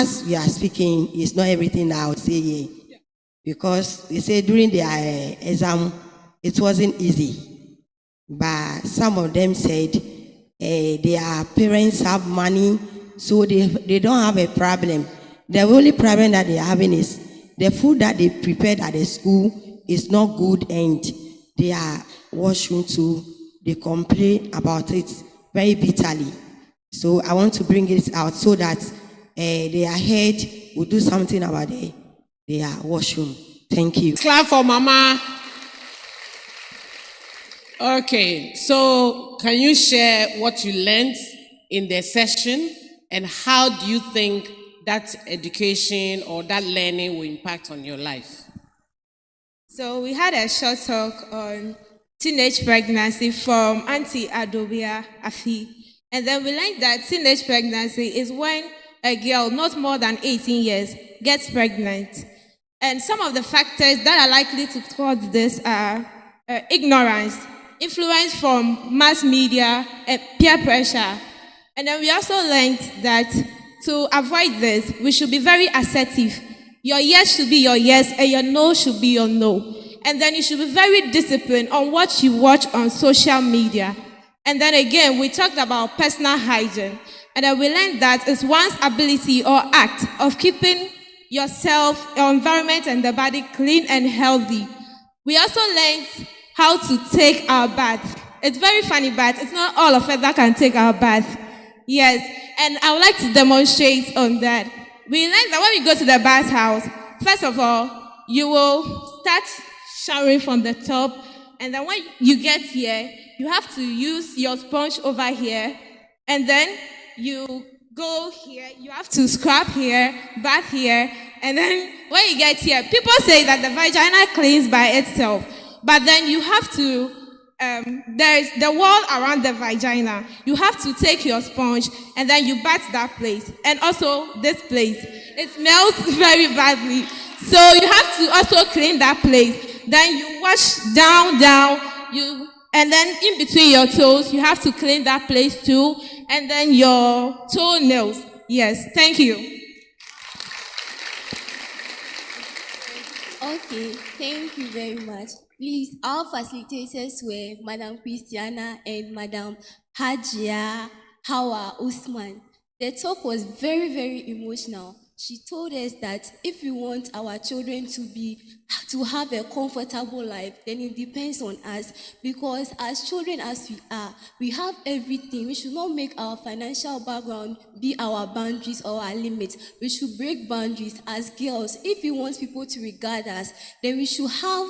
as we are speaking, it's not everything I would say here. Because they say during their exam, it wasn't easy. But some of them said their parents have money, so they don't have a problem. The only problem that they're having is the food that they prepared at the school is not good, and their washroom too, they complain about it very bitterly. So I want to bring it out so that their head will do something about their washroom. Thank you. Clap for Mama. Okay, so can you share what you learned in the session and how do you think that education or that learning will impact on your life? So we had a short talk on teenage pregnancy from Auntie Adobia Afi. And then we learned that teenage pregnancy is when a girl not more than 18 years gets pregnant. And some of the factors that are likely to cause this are ignorance, influence from mass media, and peer pressure. And then we also learned that to avoid this, we should be very assertive. Your yes should be your yes, and your no should be your no. And then you should be very disciplined on what you watch on social media. And then again, we talked about personal hygiene. And then we learned that it's one's ability or act of keeping yourself, your environment, and the body clean and healthy. We also learned how to take our bath. It's very funny, but it's not all of us that can take our bath. Yes, and I would like to demonstrate on that. We learned that when we go to the bathhouse, first of all, you will start showering from the top, and then when you get here, you have to use your sponge over here, and then you go here, you have to scrub here, bath here, and then when you get here, people say that the vagina cleans by itself, but then you have to, there is the wall around the vagina. You have to take your sponge and then you bath that place, and also this place. It smells very badly, so you have to also clean that place. Then you wash down, and then in between your toes, you have to clean that place too, and then your toenails. Yes, thank you. Okay, thank you very much. Please, our facilitators were Madam Christiana and Madam Hajia Hawa Usman. The talk was very, very emotional. She told us that if we want our children to have a comfortable life, then it depends on us. Because as children as we are, we have everything. We should not make our financial background be our boundaries or our limits. We should break boundaries as girls. If we want people to regard us, then we should have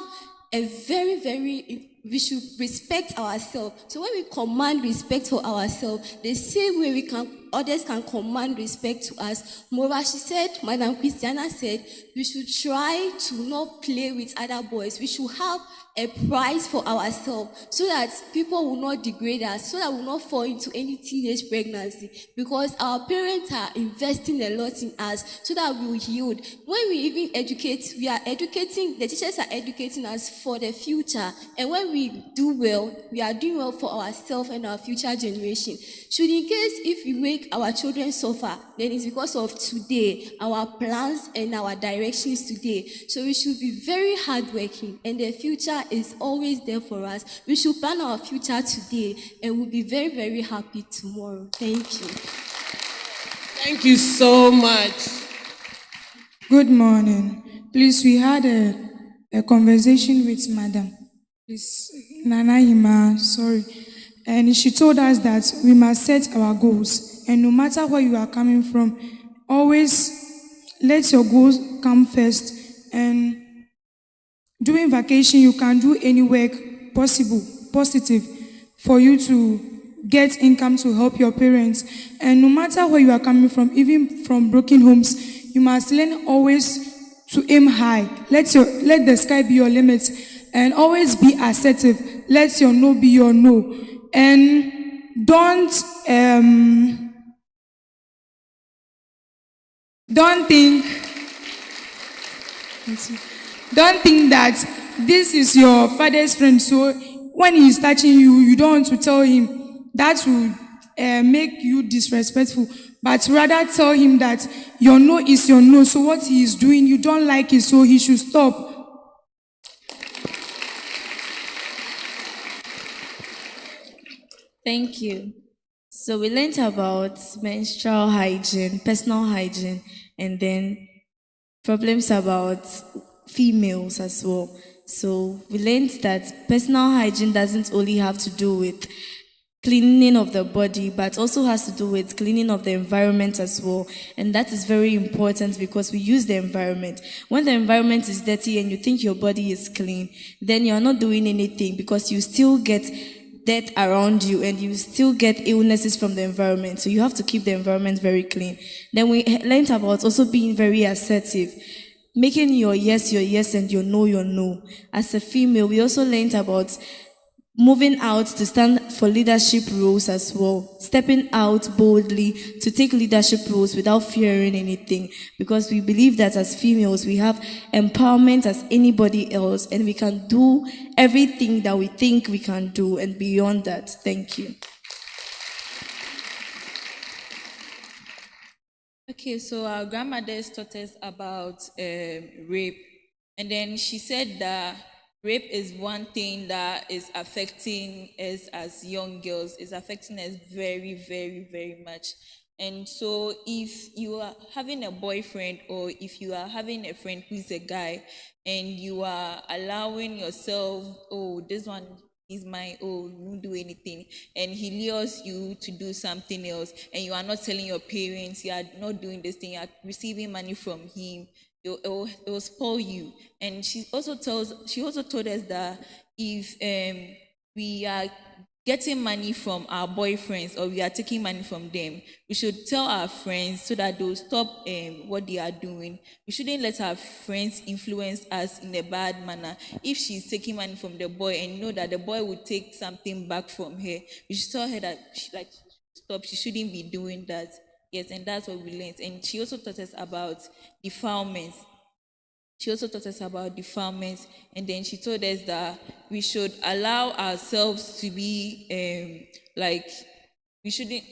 we should respect ourselves. So when we command respect for ourselves, the same way others can command respect to us. Moreover, she said, Madam Christiana said, we should try to not play with other boys. We should have a prize for ourselves so that people will not degrade us, so that we will not fall into any teenage pregnancy, because our parents are investing a lot in us so that we will yield. When we even educate, the teachers are educating us for the future. And when we do well, we are doing well for ourselves and our future generation. Should in case if we make our children suffer, then it's because of today, our plans and our directions today. So we should be very hardworking, and the future is always there for us. We should plan our future today, and we'll be very, very happy tomorrow. Thank you. Thank you so much. Good morning. Please, we had a conversation with Madam. Please, Nana Hima, sorry. And she told us that we must set our goals. And no matter where you are coming from, always let your goals come first. And during vacation, you can do any work positive, for you to get income to help your parents. And no matter where you are coming from, even from broken homes, you must learn always to aim high. Let the sky be your limit, and always be assertive. Let your no be your no, and don't think that this is your father's friend, so when he is touching you, you don't want to tell him. That will make you disrespectful. but rather tell him that your no is your no. So what he is doing, you don't like it, so he should stop. Thank you. So we learned about menstrual hygiene, personal hygiene, and then problems about females as well. So we learned that personal hygiene doesn't only have to do with cleaning of the body, but also has to do with cleaning of the environment as well. And that is very important because we use the environment. When the environment is dirty and you think your body is clean, then you're not doing anything because you still get dirt around you and you still get illnesses from the environment. So you have to keep the environment very clean. Then we learned about also being very assertive, making your yes and your no. As a female, we also learned about moving out to stand for leadership roles as well, stepping out boldly to take leadership roles without fearing anything, because we believe that as females we have empowerment as anybody else and we can do everything that we think we can do and beyond that. Thank you. Okay, so our grandmothers taught us about rape, and then she said that rape is one thing that is affecting us as young girls, is affecting us very, very, very much. And so if you are having a boyfriend or if you are having a friend who is a guy and you are allowing yourself, oh, this one is my, oh, you won't do anything, and he lures you to do something else and you are not telling your parents, you are not doing this thing, you are receiving money from him, it will spoil you. And she also told us that if we are getting money from our boyfriends or we are taking money from them, we should tell our friends so that they'll stop what they are doing. We shouldn't let our friends influence us in a bad manner. If she's taking money from the boy and you know that the boy will take something back from her, you should tell her that stop, she shouldn't be doing that. Yes, and that's what we learned. And she also taught us about defilements. And then she told us that we should allow ourselves to be we shouldn't.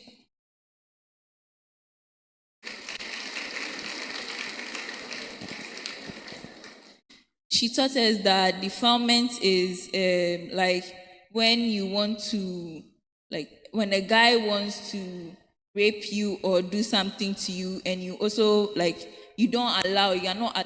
She taught us that defilement is when you want to, when a guy wants to rape you or do something to you and you also you're not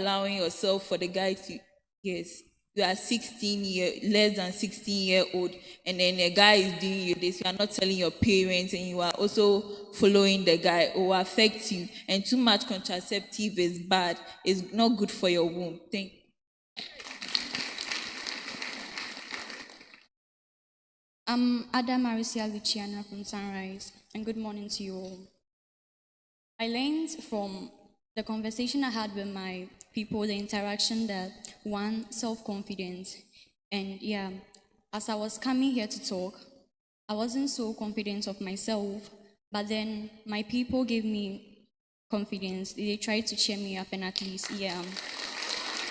allowing yourself for the guy to, yes, you are less than 16-year-old and then a guy is doing you this, you are not telling your parents and you are also following the guy, it will affect you. And too much contraceptive is bad, it's not good for your womb. Thank you. I'm Ada Marisia Luciana from Sunrise, and good morning to you all. I learned from the conversation I had with my people, the interaction, that one, self-confidence. And yeah, as I was coming here to talk, I wasn't so confident of myself, but then my people gave me confidence. They tried to cheer me up, and at least, yeah.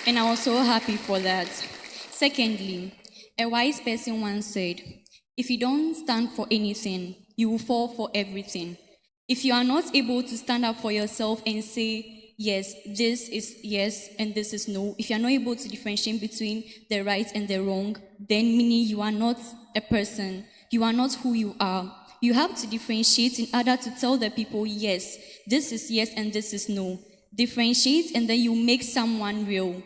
And I was so happy for that. Secondly, a wise person once said, if you don't stand for anything, you will fall for everything. If you are not able to stand up for yourself and say, yes, this is yes and this is no, if you are not able to differentiate between the right and the wrong, then meaning you are not a person, you are not who you are. You have to differentiate in order to tell the people, yes, this is yes and this is no. Differentiate and then you make someone real.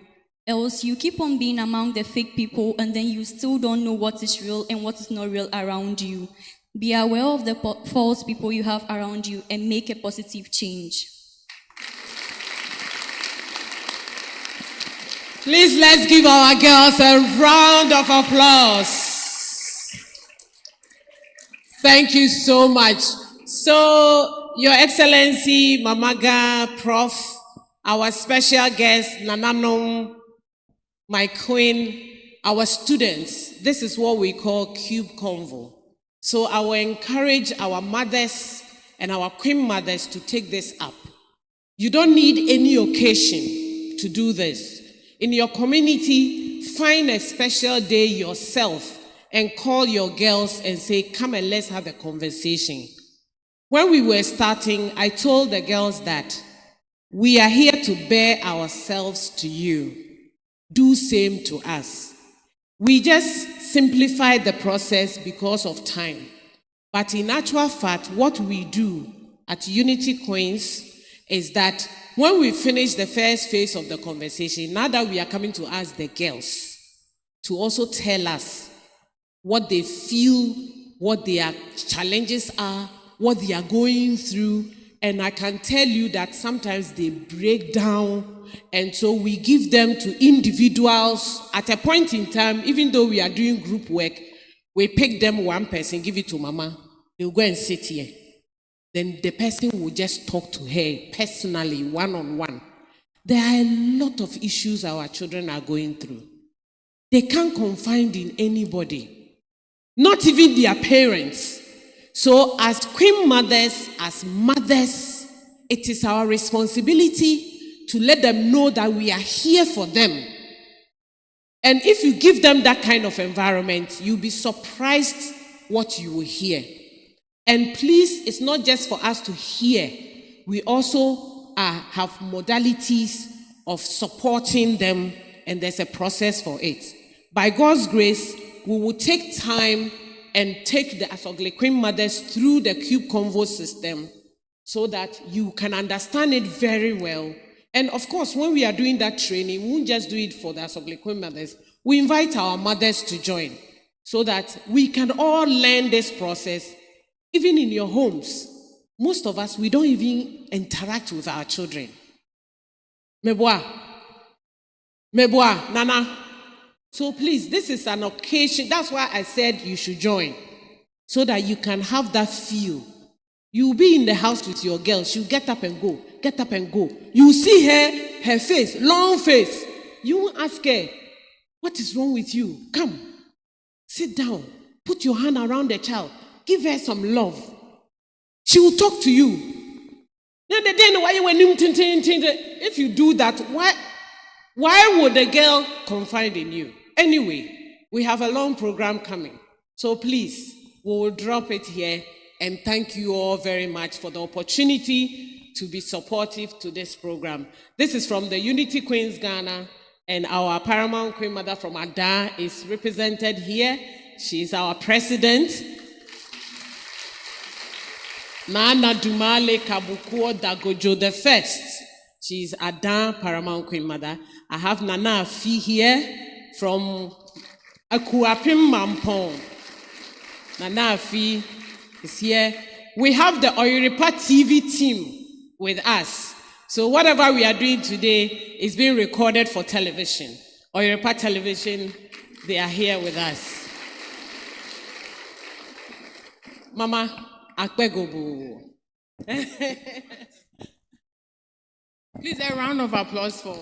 Else you keep on being among the fake people and then you still don't know what is real and what is not real around you. Be aware of the false people you have around you and make a positive change. Please, let's give our girls a round of applause. Thank you so much. So, Your Excellency, Mamaga, Prof, our special guest, Nananom, my queen, our students, this is what we call Cube Convo. So I will encourage our mothers and our queen mothers to take this up. You don't need any occasion to do this. In your community, find a special day yourself and call your girls and say, come and let's have a conversation. When we were starting, I told the girls that we are here to bear ourselves to you. Do same to us. We just simplified the process because of time. But in actual fact, what we do at Unity Queens is that when we finish the first phase of the conversation, now that we are coming to ask the girls to also tell us what they feel, what their challenges are, what they are going through. And I can tell you that sometimes they break down. And so we give them to individuals at a point in time, even though we are doing group work, we pick them one person, give it to mama. They'll go and sit here. Then the person will just talk to her personally, one-on-one. There are a lot of issues our children are going through. They can't confide in anybody, not even their parents. So as queen mothers, as mothers, it is our responsibility to let them know that we are here for them. And if you give them that kind of environment, you'll be surprised what you will hear. And please, it's not just for us to hear. We also have modalities of supporting them, and there's a process for it. By God's grace, we will take time and take the Asogli Queen Mothers through the Cube Convo system so that you can understand it very well. And of course, when we are doing that training, we won't just do it for the Asogli Queen Mothers. We invite our mothers to join so that we can all learn this process. Even in your homes, most of us, we don't even interact with our children. Meboa, Nana. So please, this is an occasion. That's why I said you should join, so that you can have that feel. You'll be in the house with your girl. She'll get up and go, get up and go. You see her face, long face. You will ask her, what is wrong with you? Come, sit down, put your hand around the child. Give her some love. She will talk to you. If you do that, why would the girl confide in you? Anyway, we have a long program coming. So please, we will drop it here. And thank you all very much for the opportunity to be supportive to this program. This is from the Unity Queens Ghana, and our Paramount Queen Mother from Ada is represented here. She is our president. Nana Dumale Kabukuo Dagojo the First. She's Ada Paramount Queen Mother. I have Nana Afi here from Akuapim Mampong. Nana Afi is here. We have the Oyuripa TV team with us. So whatever we are doing today is being recorded for television. Oyuripa Television, they are here with us. Mama, Akbegobu. Please, a round of applause for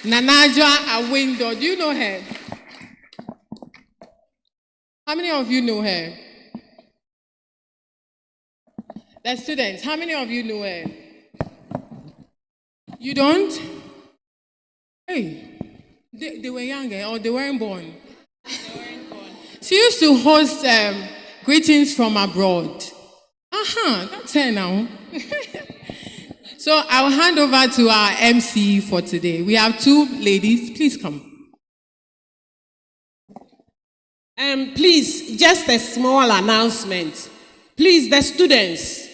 Nanaja Awindo. Do you know her? How many of you know her? The students, how many of you know her? You don't? Hey, they were younger or they weren't born? They weren't born. She used to host greetings from abroad. That's her now. So I'll hand over to our MC for today. We have two ladies. Please come. Please, just a small announcement. Please, the students,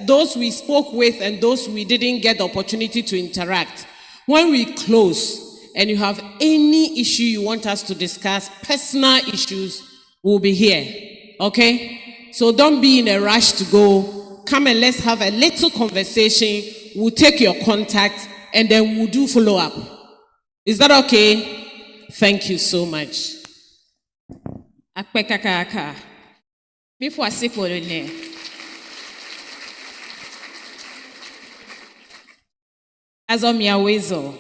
those we spoke with and those we didn't get the opportunity to interact, when we close and you have any issue you want us to discuss, personal issues, we'll be here. Okay? So don't be in a rush to go. Come and let's have a little conversation. We'll take your contact and then we'll do follow-up. Is that okay? Thank you so much. Akpekakaka. Before I say for the Azo miawezo.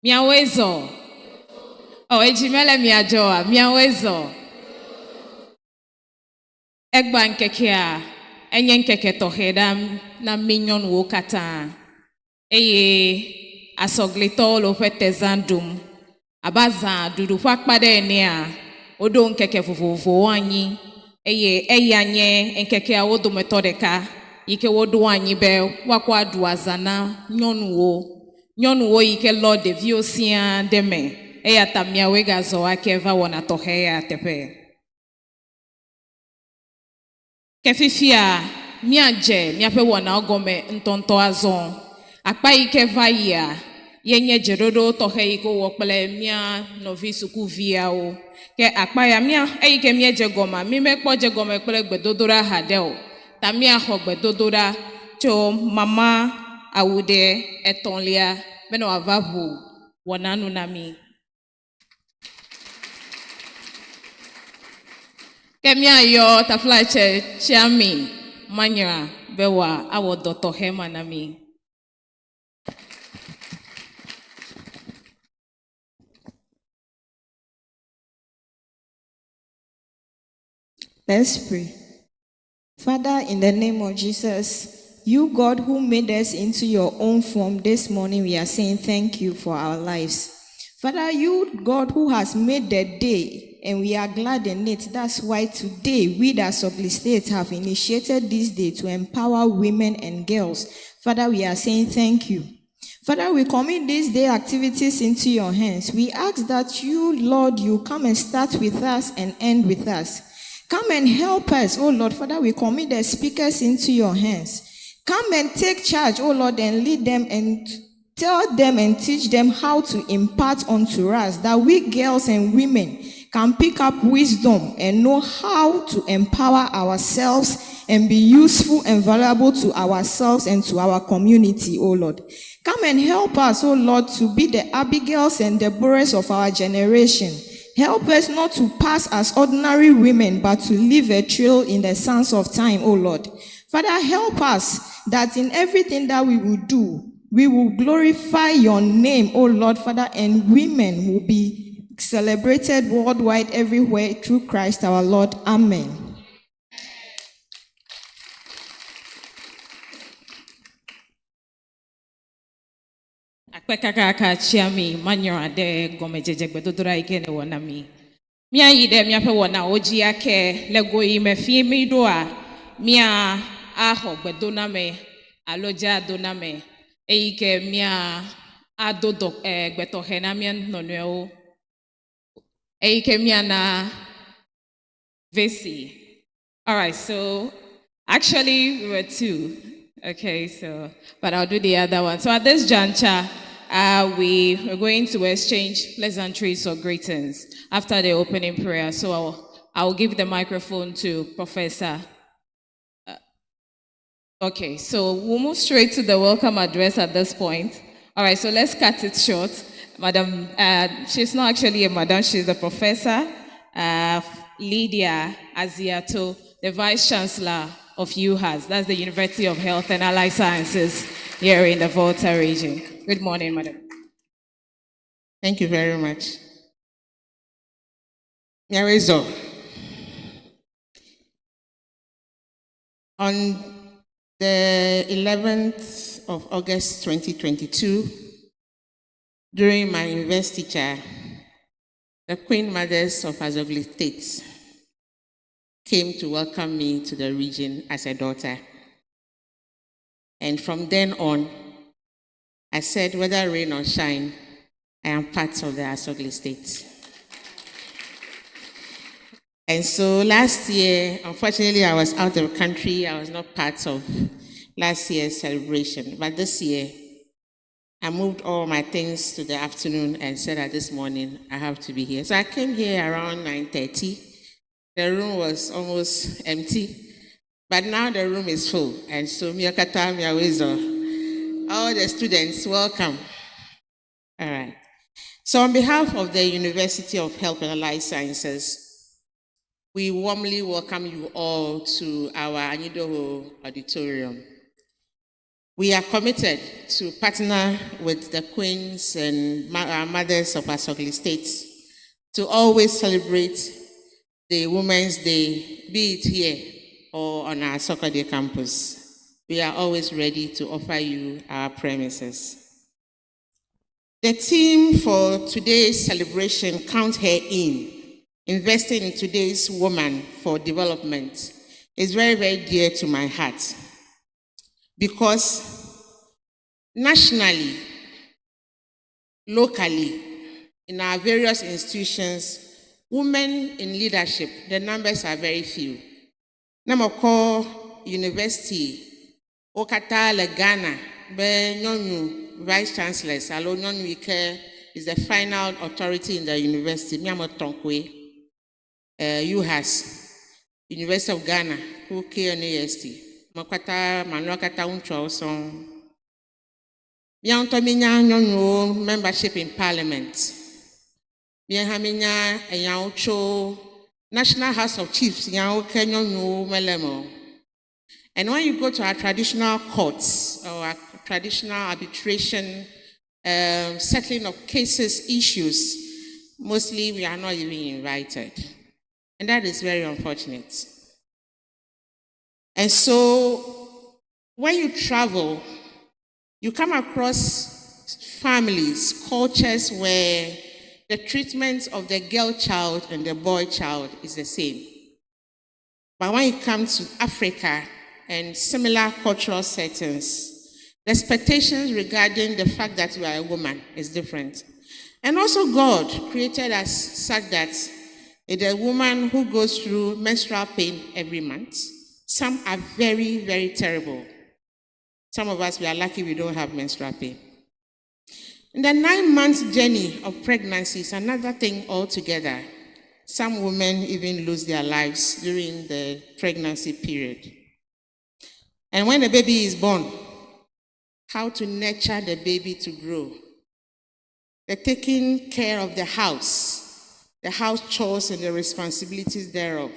Miawezo. Oh, ejimele miajoa. Miawezo. Egba nkekea. Enye nkeke tohedam na minyon wokata. Eye Asogli tolo fetezandum. Abaza dudu fakpade enea. Odo nkeke fufufu wanyi. Eye anye nkeke awodo metodeka. ike wodo anyi be wakwa duazana nyɔnuwo yi ke lɔ ɖeviwo sia ɖe me eya ta miawoe gazɔ ake va wɔna tɔxɛ ya teƒe. Ke fifia miadze miaƒe wɔnawo gɔme ŋutɔŋutɔ azɔ. Akpa yi ke va yia yenye dzeɖoɖo tɔxɛ yi ke wɔ kple mia nɔvi sukuviawo. Ke akpa ya mia eyi ke miedze gɔmea mi mekpɔ dze gɔme kple gbedodoɖa haɖe o. Ta miaxɔ gbedodoɖa tso mama awu ɖe etɔ̃lia bena wòava ʋu wɔna nu na mi. Ke miayɔ taflatse Chiami Manyra be awɔ dɔ tɔxɛ ma na mi. Let's pray. Father, in the name of Jesus, you, God, who made us into your own form this morning, we are saying thank you for our lives. Father, you, God, who has made the day, and we are glad in it. That's why today, we, the Asogli State, have initiated this day to empower women and girls. Father, we are saying thank you. Father, we commit these day activities into your hands. We ask that you, Lord, you come and start with us and end with us. Come and help us, oh Lord. Father, we commit the speakers into your hands. Come and take charge, oh Lord, and lead them and tell them and teach them how to impart unto us, that we girls and women can pick up wisdom and know how to empower ourselves and be useful and valuable to ourselves and to our community, oh Lord. Come and help us, oh Lord, to be the Abigails and Deborahs of our generation. Help us not to pass as ordinary women, but to leave a trail in the sands of time, oh Lord. Father, help us that in everything that we will do, we will glorify your name, oh Lord, Father, and women will be celebrated worldwide everywhere through Christ our Lord. Amen. Akpekakaka Chiami Manyra de gomejeje gbedodora ike ne wona mi. Mia yi de mia pe wona oji ake lego yi me fi mi do a mia aho gbedona me aloja dona me eyi ke mia adodo gbetohe na mia nonwe eyi ke mia na vesi. All right, so actually we were two. Okay, so, but I'll do the other one. So at this juncture, we are going to exchange pleasantries or greetings after the opening prayer. So I'll give the microphone to Professor. Okay, so we'll move straight to the welcome address at this point. All right, so let's cut it short. Madam, she's not actually a madam, she's a professor, Lydia Aziato, the Vice Chancellor of UHAS, that's the University of Health and Allied Sciences here in the Volta region. Good morning, madam. Thank you very much. Nyawezo. On the 11th of August 2022, during my investiture, the Queen Mothers of Asogli State came to welcome me to the region as a daughter. And from then on, I said, whether rain or shine, I am part of the Asogli State. And so last year, unfortunately, I was out of the country. I was not part of last year's celebration. But this year, I moved all my things to the afternoon and said that this morning I have to be here. So I came here around 9:30. The room was almost empty, but now the room is full. And so, Miyakata Miyawezo, all the students, welcome. All right. So on behalf of the University of Health and Allied Sciences, we warmly welcome you all to our Anidoho Auditorium. We are committed to partner with the Queens and our Mothers of Asogli State to always celebrate the Women's Day, be it here or on our Asogli campus. We are always ready to offer you our premises. The theme for today's celebration, Count Her In, investing in today's woman for development, is very, very dear to my heart. because nationally, locally, in our various institutions, women in leadership, the numbers are very few. Namoko University, Okata le Ghana, be nyonu vice chancellors, alo nyonu ike is the final authority in the university. Miamo Tonkwe, UHAS, University of Ghana, KNAST, Makata Manokata Uncho Song. Miantominya nyonu membership in parliament. Miahaminya Yaucho National House of Chiefs, Yao Kenyon Melemo. And when you go to our traditional courts or our traditional arbitration, settling of cases, issues, mostly we are not even invited. And that is very unfortunate. And so when you travel, you come across families, cultures where the treatment of the girl child and the boy child is the same. But when it comes to Africa and similar cultural settings, the expectations regarding the fact that you are a woman is different. And also God created us such that it's a woman who goes through menstrual pain every month. Some are very, very terrible. Some of us, we are lucky we don't have menstrual pain. And the 9-month journey of pregnancy is another thing altogether. Some women even lose their lives during the pregnancy period. And when the baby is born, how to nurture the baby to grow. The taking care of the house chores and the responsibilities thereof,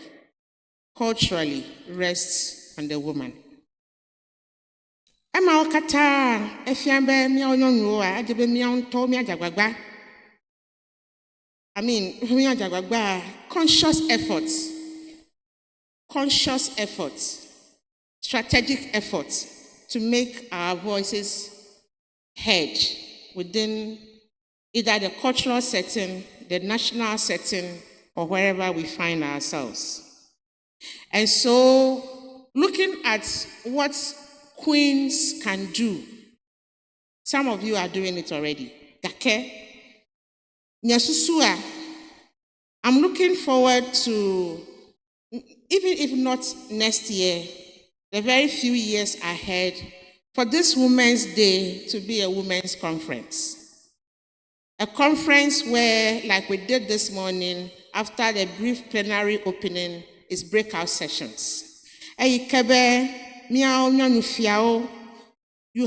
culturally rests on the woman. I mean, conscious efforts, strategic efforts to make our voices heard within either the cultural setting, the national setting, or wherever we find ourselves. And so, looking at what queens can do, some of you are doing it already. Nyasusua, I'm looking forward to, even if not next year, the very few years ahead, for this Women's Day to be a women's conference. A conference where, like we did this morning, after the brief plenary opening, is breakout sessions. You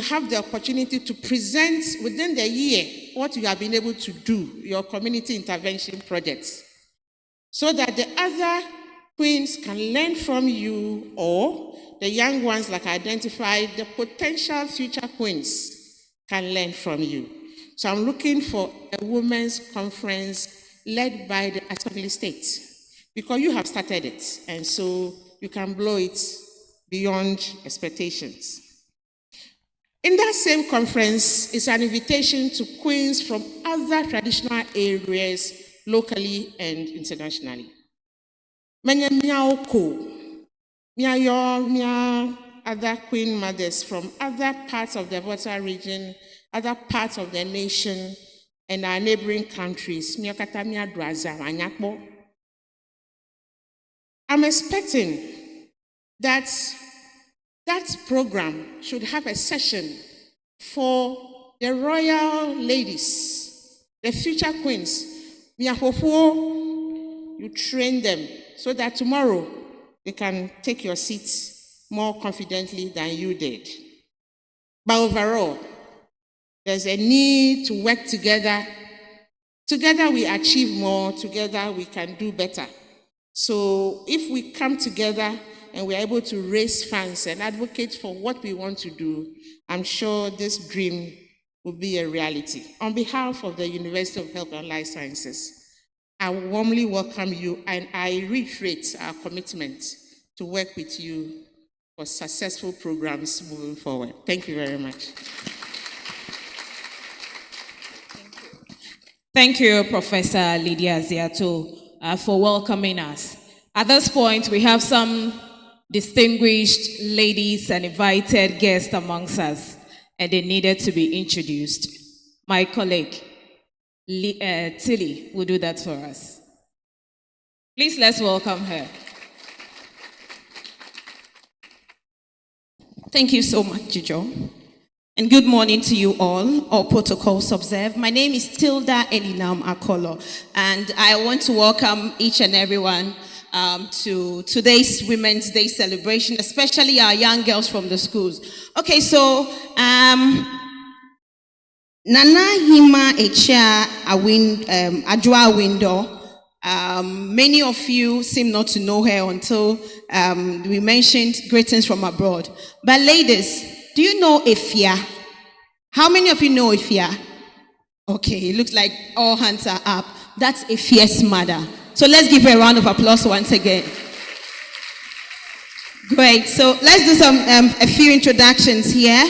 have the opportunity to present within the year what you have been able to do, your community intervention projects, so that the other queens can learn from you, or the young ones, like I identified, the potential future queens can learn from you. So I'm looking for a women's conference led by the Asogli state, because you have started it, and so you can blow it beyond expectations. In that same conference is an invitation to queens from other traditional areas, locally and internationally. Many other queen mothers from other parts of the Volta region, other parts of the nation, and our neighboring countries. I'm expecting that program should have a session for the royal ladies, the future queens. You train them so that tomorrow they can take your seats more confidently than you did. But overall, there's a need to work together. Together we achieve more, together we can do better. So if we come together and we're able to raise funds and advocate for what we want to do, I'm sure this dream will be a reality. On behalf of the University of Health and Life Sciences, I warmly welcome you, and I reiterate our commitment to work with you for successful programs moving forward. Thank you very much. Thank you, Professor Lydia Ziato, for welcoming us. At this point, we have some distinguished ladies and invited guests amongst us, and they needed to be introduced. My colleague, Tilly, will do that for us. Please, let's welcome her. Thank you so much, Jijo. And good morning to you all protocols observed. My name is Tilda Elinam Akolo, and I want to welcome each and everyone to today's Women's Day celebration, especially our young girls from the schools. Okay, so Nana Hima Echia Ajua Window. Many of you seem not to know her until we mentioned greetings from abroad. But ladies, do you know Ifya? How many of you know Ifya? Okay, it looks like all hands are up. That's Ifya's mother. So let's give her a round of applause once again. Great. So let's do a few introductions here.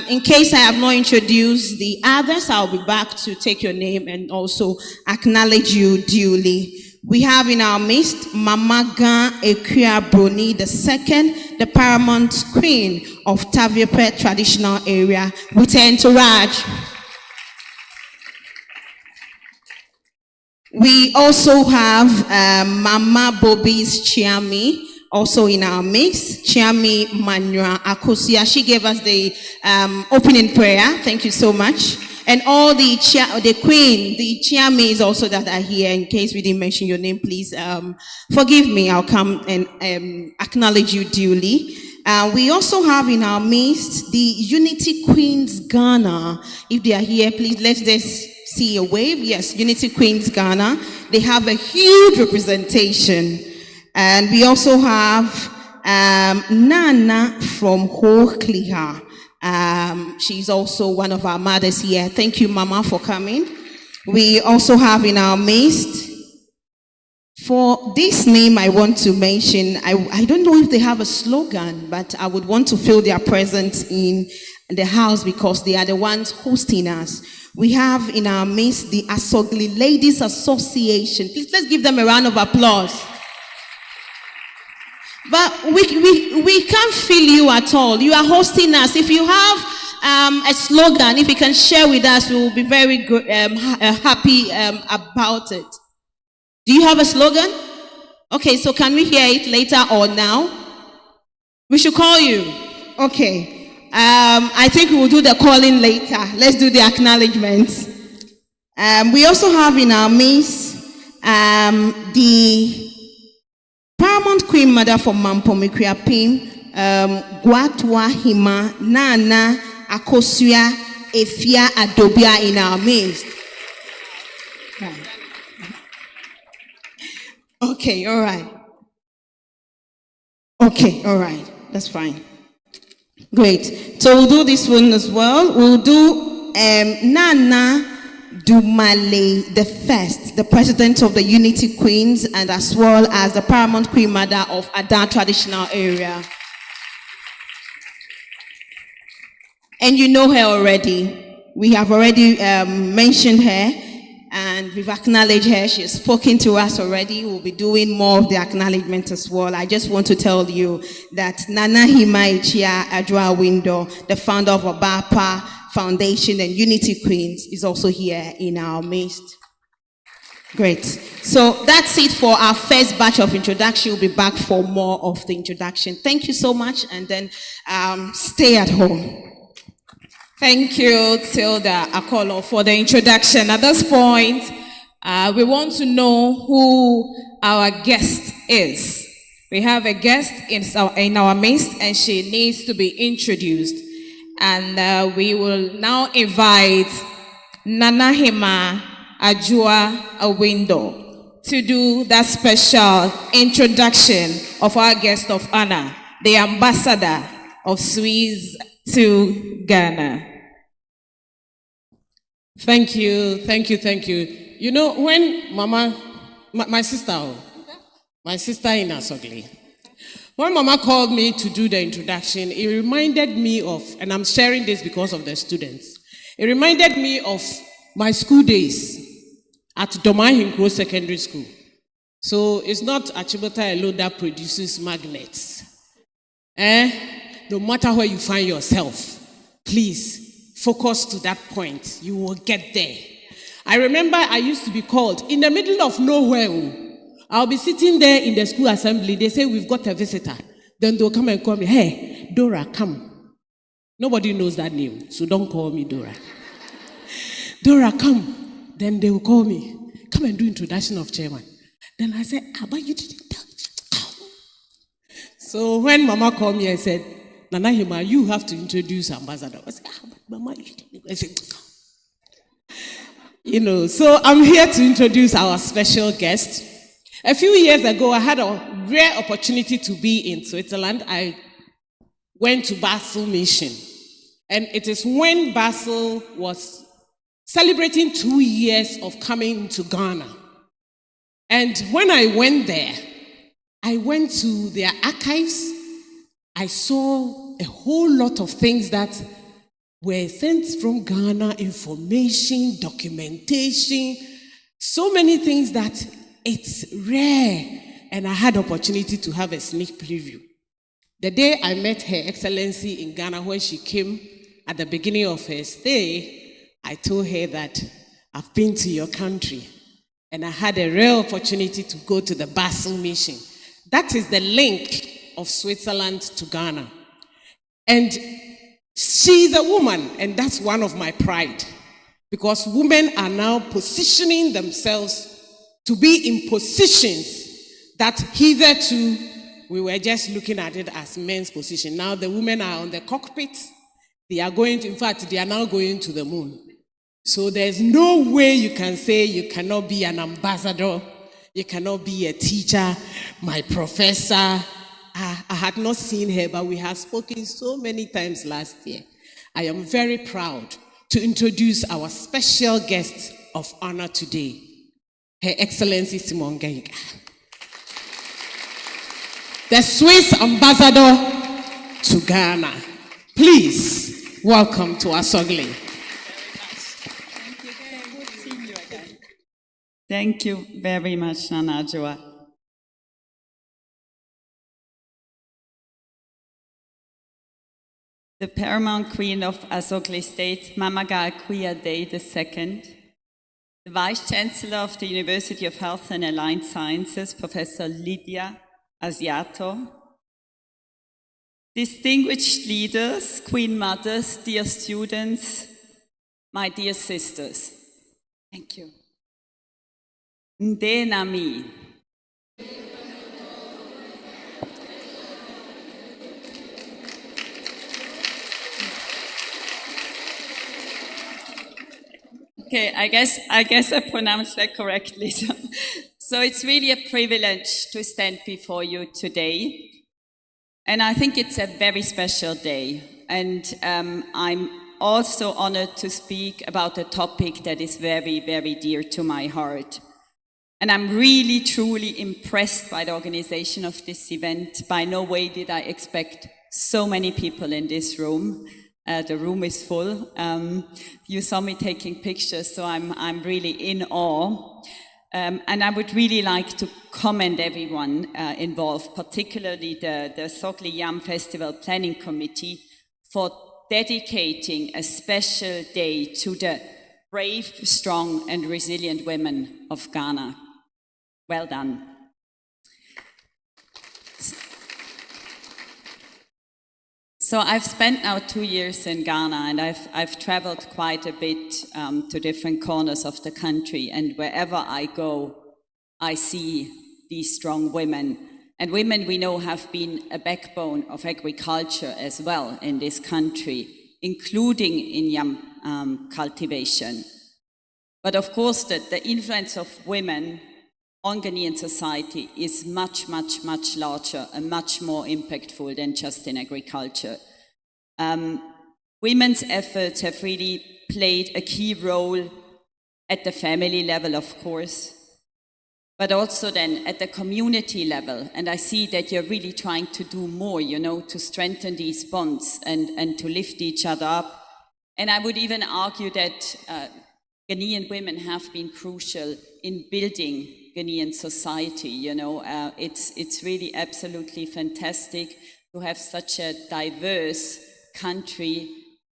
In case I have not introduced the others, I'll be back to take your name and also acknowledge you duly. We have in our midst Mama Gan Ekia Broni II, the paramount queen of Taviope traditional area with her entourage. We also have Mama Bobby's Chiami, also in our mix, Chiami Manua Akosia. She gave us the opening prayer. Thank you so much. And all the queen, the Chiamis also that are here, in case we didn't mention your name, please forgive me. I'll come and acknowledge you duly. We also have in our midst the Unity Queens Ghana. If they are here, please let's just see a wave. Yes, Unity Queens Ghana. They have a huge representation. And we also have Nana from Hochliha. She's also one of our mothers here. Thank you, Mama, for coming. We also have in our midst, for this name I want to mention, I don't know if they have a slogan, but I would want to feel their presence in the house because they are the ones hosting us. We have in our midst the Asogli Ladies Association. Please, let's give them a round of applause. But we can't feel you at all. You are hosting us. If you have a slogan, if you can share with us, we will be very good, happy about it. Do you have a slogan? Okay, so can we hear it later or now? We should call you. Okay. I think we will do the calling later. Let's do the acknowledgements. We also have in our midst the Paramount Queen Mother from Mampomikria Pim, Guatwa Hima, Nana, Akosua, Efia, Adobia in our midst. Okay, all right. Okay, all right. That's fine. Great. So we'll do this one as well. We'll do Nana Dumale the First, the president of the Unity Queens, and as well as the Paramount Queen Mother of Ada traditional area. And you know her already. We have already mentioned her and we've acknowledged her. She has spoken to us already. We'll be doing more of the acknowledgement as well. I just want to tell you that Nana Himaichia Ajwa Window, the founder of Abapa Foundation and Unity Queens, is also here in our midst. Great. So that's it for our first batch of introduction. We'll be back for more of the introduction. Thank you so much, and then stay at home. Thank you, Tilda Akolo, for the introduction. At this point, we want to know who our guest is. We have a guest in our midst, and she needs to be introduced. And we will now invite Nana Hima Ajua Awindo to do that special introduction of our guest of honor, the ambassador of Swiss to Ghana. Thank you. You know, when Mama, my sister in Asogli, when Mama called me to do the introduction, it reminded me of, and I'm sharing this because of the students, it reminded me of my school days at Domahinkro Secondary School. So it's not Achimota alone that produces magnets. No matter where you find yourself, please focus to that point. You will get there. I remember I used to be called in the middle of nowhere. I'll be sitting there in the school assembly. They say, we've got a visitor. Then they'll come and call me, hey, Dora, come. Nobody knows that name, so don't call me Dora. Dora, come. Then they will call me, come and do introduction of chairman. Then I said, but you didn't tell me. So when Mama called me and said, Nana Hima, you have to introduce ambassador. I said, but Mama, you didn't. I said, so I'm here to introduce our special guest. A few years ago, I had a rare opportunity to be in Switzerland. I went to Basel Mission. And it is when Basel was celebrating 2 years of coming to Ghana. And when I went there, I went to their archives. I saw a whole lot of things that were sent from Ghana, information, documentation, so many things that it's rare. And I had opportunity to have a sneak preview. The day I met Her Excellency in Ghana, when she came at the beginning of her stay, I told her that I've been to your country and I had a rare opportunity to go to the Basel Mission. That is the link of Switzerland to Ghana. And she's a woman, and that's one of my pride, because women are now positioning themselves to be in positions that hitherto we were just looking at it as men's position. Now the women are on the cockpit. They are going to, in fact, they are now going to the moon. So there's no way you can say you cannot be an ambassador, you cannot be a teacher, my professor. I had not seen her, but we have spoken so many times last year. I am very proud to introduce our special guest of honor today, Her Excellency Simon Geiger, the Swiss ambassador to Ghana. Please welcome to Asogli. Thank you very much, Nana Joa. The Paramount Queen of Asogli State, Mama Gaakuya Day II, the Vice Chancellor of the University of Health and Allied Sciences, Professor Lydia Asiato, distinguished leaders, Queen Mothers, dear students, my dear sisters. Thank you. Ndenami. Okay, I guess I pronounced that correctly. So it's really a privilege to stand before you today. And I think it's a very special day. And I'm also honored to speak about a topic that is very, very dear to my heart. And I'm really, truly impressed by the organization of this event. By no way did I expect so many people in this room. The room is full. You saw me taking pictures, so I'm really in awe. And I would really like to commend everyone involved, particularly the Asogli Yam Festival Planning Committee, for dedicating a special day to the brave, strong, and resilient women of Ghana. Well done. So I've spent now 2 years in Ghana, and I've traveled quite a bit to different corners of the country, and wherever I go, I see these strong women. And women we know have been a backbone of agriculture as well in this country, including in yam cultivation. But of course, the influence of women on Ghanaian society is much, much, much larger and much more impactful than just in agriculture. Women's efforts have really played a key role at the family level, of course, but also then at the community level. And I see that you're really trying to do more, to strengthen these bonds and to lift each other up. And I would even argue that Ghanaian women have been crucial in building Ghanaian society. It's really absolutely fantastic to have such a diverse country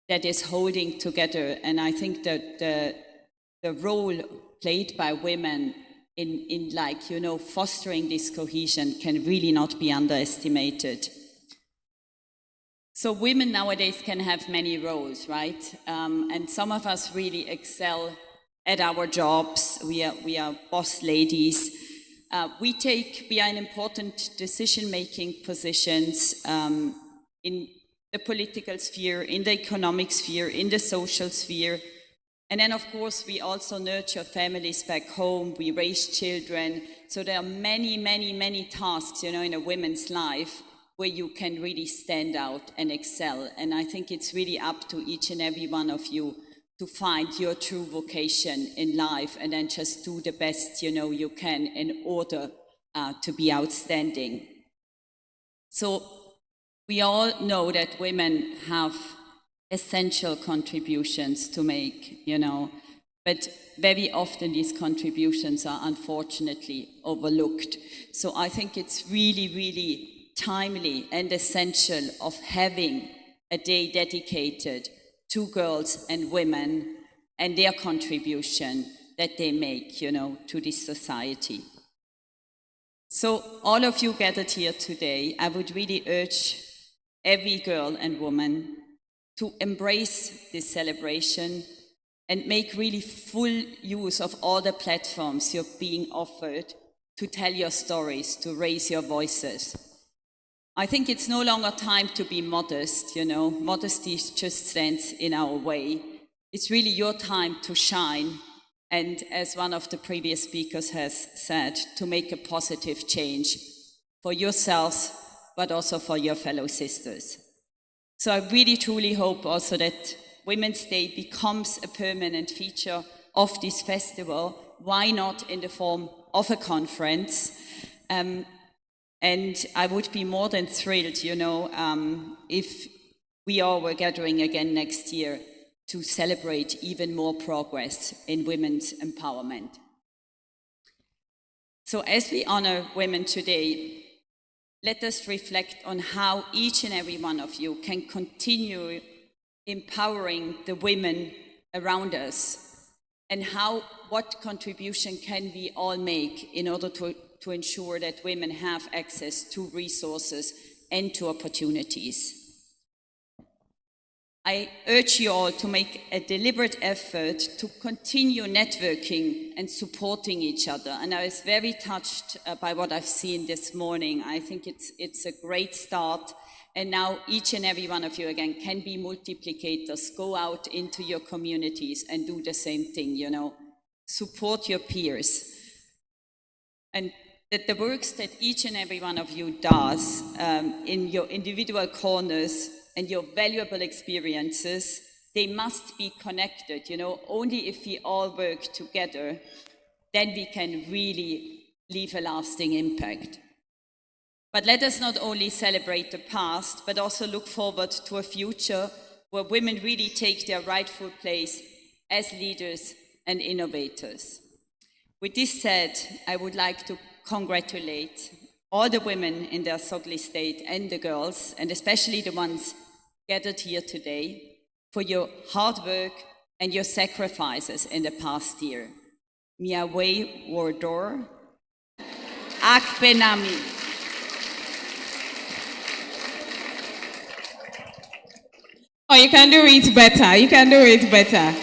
that is holding together. And I think that the role played by women in fostering this cohesion can really not be underestimated. So women nowadays can have many roles, right? And some of us really excel at our jobs. We are boss ladies. We are in important decision-making positions in the political sphere, in the economic sphere, in the social sphere. And then, of course, we also nurture families back home. We raise children. So there are many, many, many tasks, in a woman's life where you can really stand out and excel. And I think it's really up to each and every one of you to find your true vocation in life and then just do the best, you can in order to be outstanding. So we all know that women have essential contributions to make, but very often these contributions are unfortunately overlooked. So I think it's really, really timely and essential of having a day dedicated to girls and women and their contribution that they make, to this society. So all of you gathered here today, I would really urge every girl and woman to embrace this celebration and make really full use of all the platforms you're being offered to tell your stories, to raise your voices. I think it's no longer time to be modest, Modesty just stands in our way. It's really your time to shine. And as one of the previous speakers has said, to make a positive change for yourselves, but also for your fellow sisters. So I really truly hope also that Women's Day becomes a permanent feature of this festival. Why not in the form of a conference? And I would be more than thrilled, if we all were gathering again next year to celebrate even more progress in women's empowerment. So as we honor women today, let us reflect on how each and every one of you can continue empowering the women around us and what contribution can we all make in order to ensure that women have access to resources and to opportunities. I urge you all to make a deliberate effort to continue networking and supporting each other. And I was very touched by what I've seen this morning. I think it's a great start. And now each and every one of you, again, can be multiplicators. Go out into your communities and do the same thing, Support your peers. And that the works that each and every one of you does in your individual corners and your valuable experiences, they must be connected, Only if we all work together, then we can really leave a lasting impact. But let us not only celebrate the past, but also look forward to a future where women really take their rightful place as leaders and innovators. With this said, I would like to congratulate all the women in the Asogli state and the girls, and especially the ones gathered here today, for your hard work and your sacrifices in the past year. Miawe Wardor, Akbenami. Oh, you can do it better. You can do it better.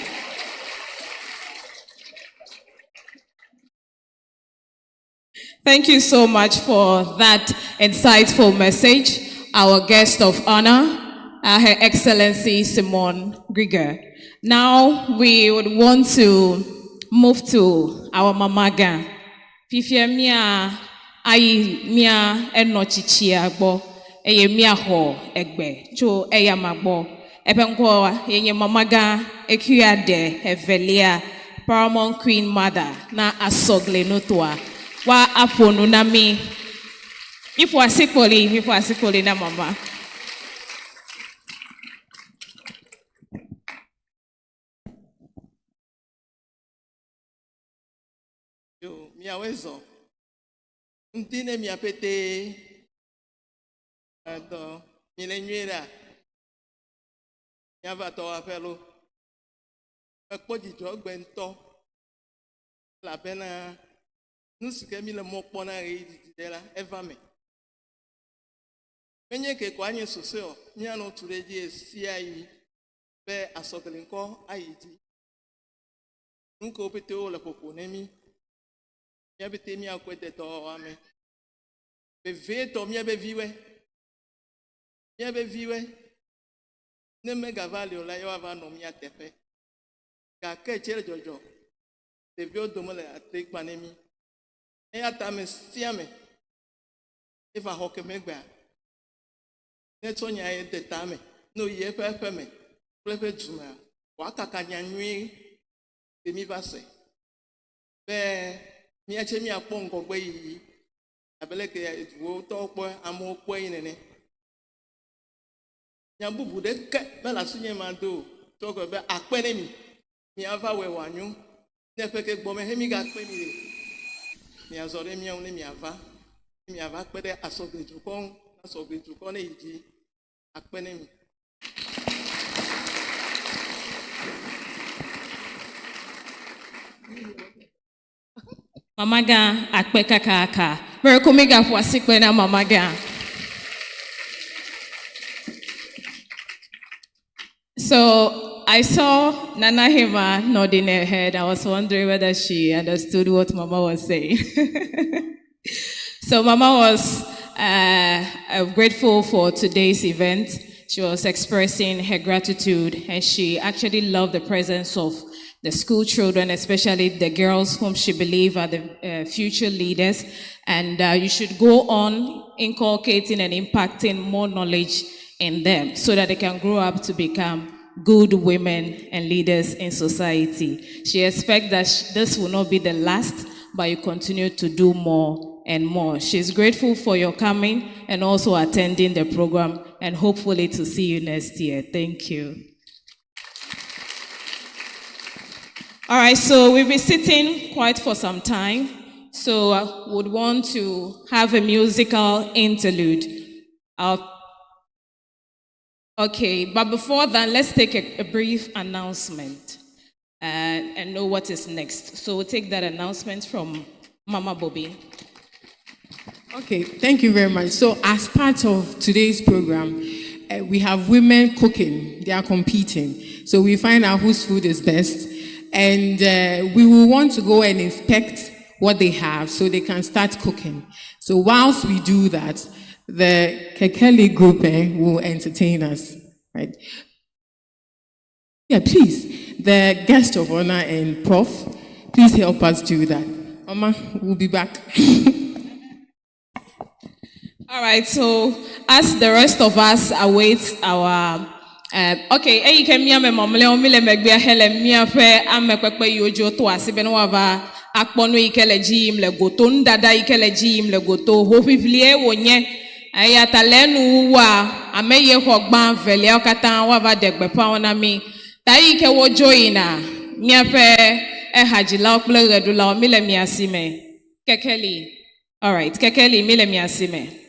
Thank you so much for that insightful message. Our guest of honor, Her Excellency Simone Grigor. Now we would want to move to our mamaga. Fifia mia ai mia enochichia bo eye mia ho egbe cho eya magbo epenkwo yenye mamaga ekuade evelia Paramount Queen Mother na Asogli notwa wa aponu na mi ipo asikoli na mama. Yo, miawezo. Ntine miapete. Ado, milenyera. Miava to apelo. Ekpo didro gbento. La pena. Nusuke mi le mokpona re didela. Eva me. Menye ke kwa nye soseo. Miano tureji esiai. Be Asogli nko ayiti. Nko pete o la popo nemi. Mia bete mia kwete to ame. Be veto mia be viwe. Mia be viwe. Ne me gavali ola yo ava no mia tepe. Ga ke chere jojo. De vio domole atek panemi. E ata me siame. Eva hoke megba. Ne tonya e detame. No ye pepe me. Plepe juma. Waka kanyanywi. Demi vase. Be miache mi akpongo gbe yi. Abeleke wo to po amo po inene. Nyambubu de ke me la sunye mando. To ko be akpene mi. Mi ava we wanyu. Ne peke gbo me hemi ga akpeni re. Mi azore mi on mi ava. Mi ava pede Asogli jukon e iji akpene mi. Mamaga akpeka kaka. Merekumiga fuasikwe na mamaga. So I saw Nana Hima nodding her head. I was wondering whether she understood what Mama was saying. So Mama was grateful for today's event. She was expressing her gratitude, and she actually loved the presence of the school children, especially the girls whom she believed are the future leaders. And you should go on inculcating and impacting more knowledge in them so that they can grow up to become good women and leaders in society. She expects that this will not be the last, but you continue to do more and more. She's grateful for your coming and also attending the program, and hopefully to see you next year. Thank you. All right, so we've been sitting quite for some time, so I would want to have a musical interlude. Okay, but before that, let's take a brief announcement and know what is next. So we'll take that announcement from Mama Bobby. Okay, thank you very much. So as part of today's program, we have women cooking. They are competing. So we find out whose food is best. And we will want to go and inspect what they have so they can start cooking. So whilst we do that, the Kekeli group will entertain us, right? Yeah, please, the guest of honor and Prof, please help us do that. Mama, we'll be back. All right, so as the rest of us await our okay, you can me mamle omile megbia hele mia fe amekpekpe yojo to asibe no wava akpono ikele jim le goto ndada ikele jim le goto hofiflie wonye ayata lenu wa ameye hogban vele okata wava degbe pa ona mi tayi ke wojo ina mia fe hajila okple redula omile miasime kekeli. All right, kekeli mile miasime.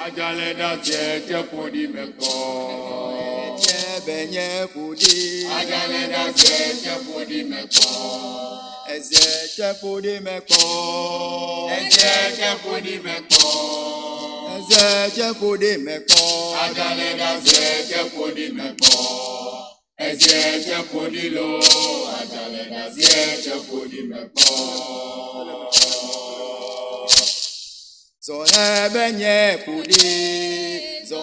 Ajale da zete podi meko. Benye podi. Ajale da zete podi meko. Zete podi meko. Zete podi meko. Zete podi meko. Ajale da zete podi meko. Zete podi lo. Ajale da zete podi meko. So benye pudi, so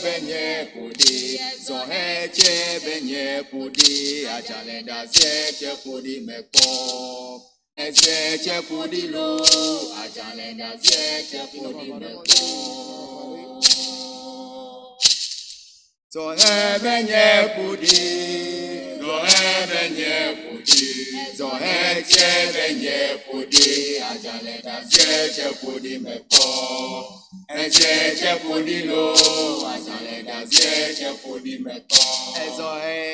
benye pudi, so che benye pudi, ajale da che pudi meko, che pudi lo, ajale da che pudi meko. So benye pudi, so benye pudi, so che benye pudi, ajale da che pudi meko, che pudi lo, ajale da che pudi meko. So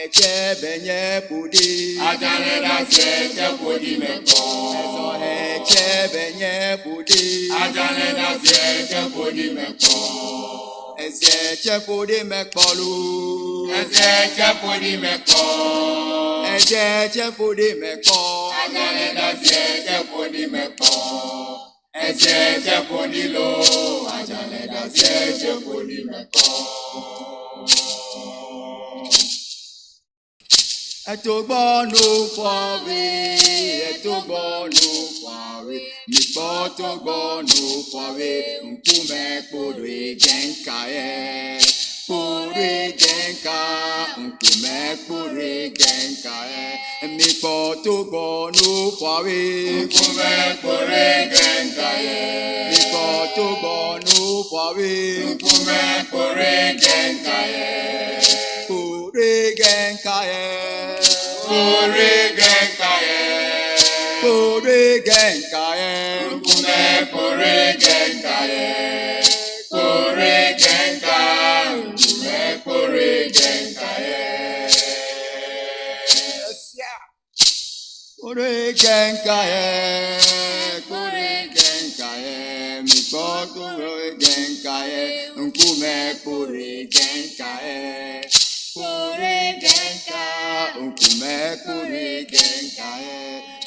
che benye pudi, ajale da che pudi meko. So che benye pudi, ajale da che pudi meko. Ezeche podi mekpolu. Ezeche podi mekpo. Ezeche podi mekpo. Ajale da zeche podi mekpo. Ezeche podi lo. Ajale da zeche podi mekpo. Etogbonu fọwe. Etogbonu fọwe. Mikpo togbonu fọwe. Nkume kporo ejenka ye. Kporo ejenka. Nkume kporo ejenka ye. Mikpo togbonu fọwe. Nkume kporo ejenka ye. Mikpo togbonu fọwe. Nkume kporo ejenka ye. Kporo ejenka ye. Kporo ejenka ye. Kporo ejenka ye. Nkume kporo ejenka ye. Kporo ejenka. Nkume kporo ejenka ye. Kporo ejenka ye. Kporo ejenka ye. Mikpo kporo ejenka ye. Nkume kporo ejenka ye. Kporo ejenka. Nkume kporo ejenka ye.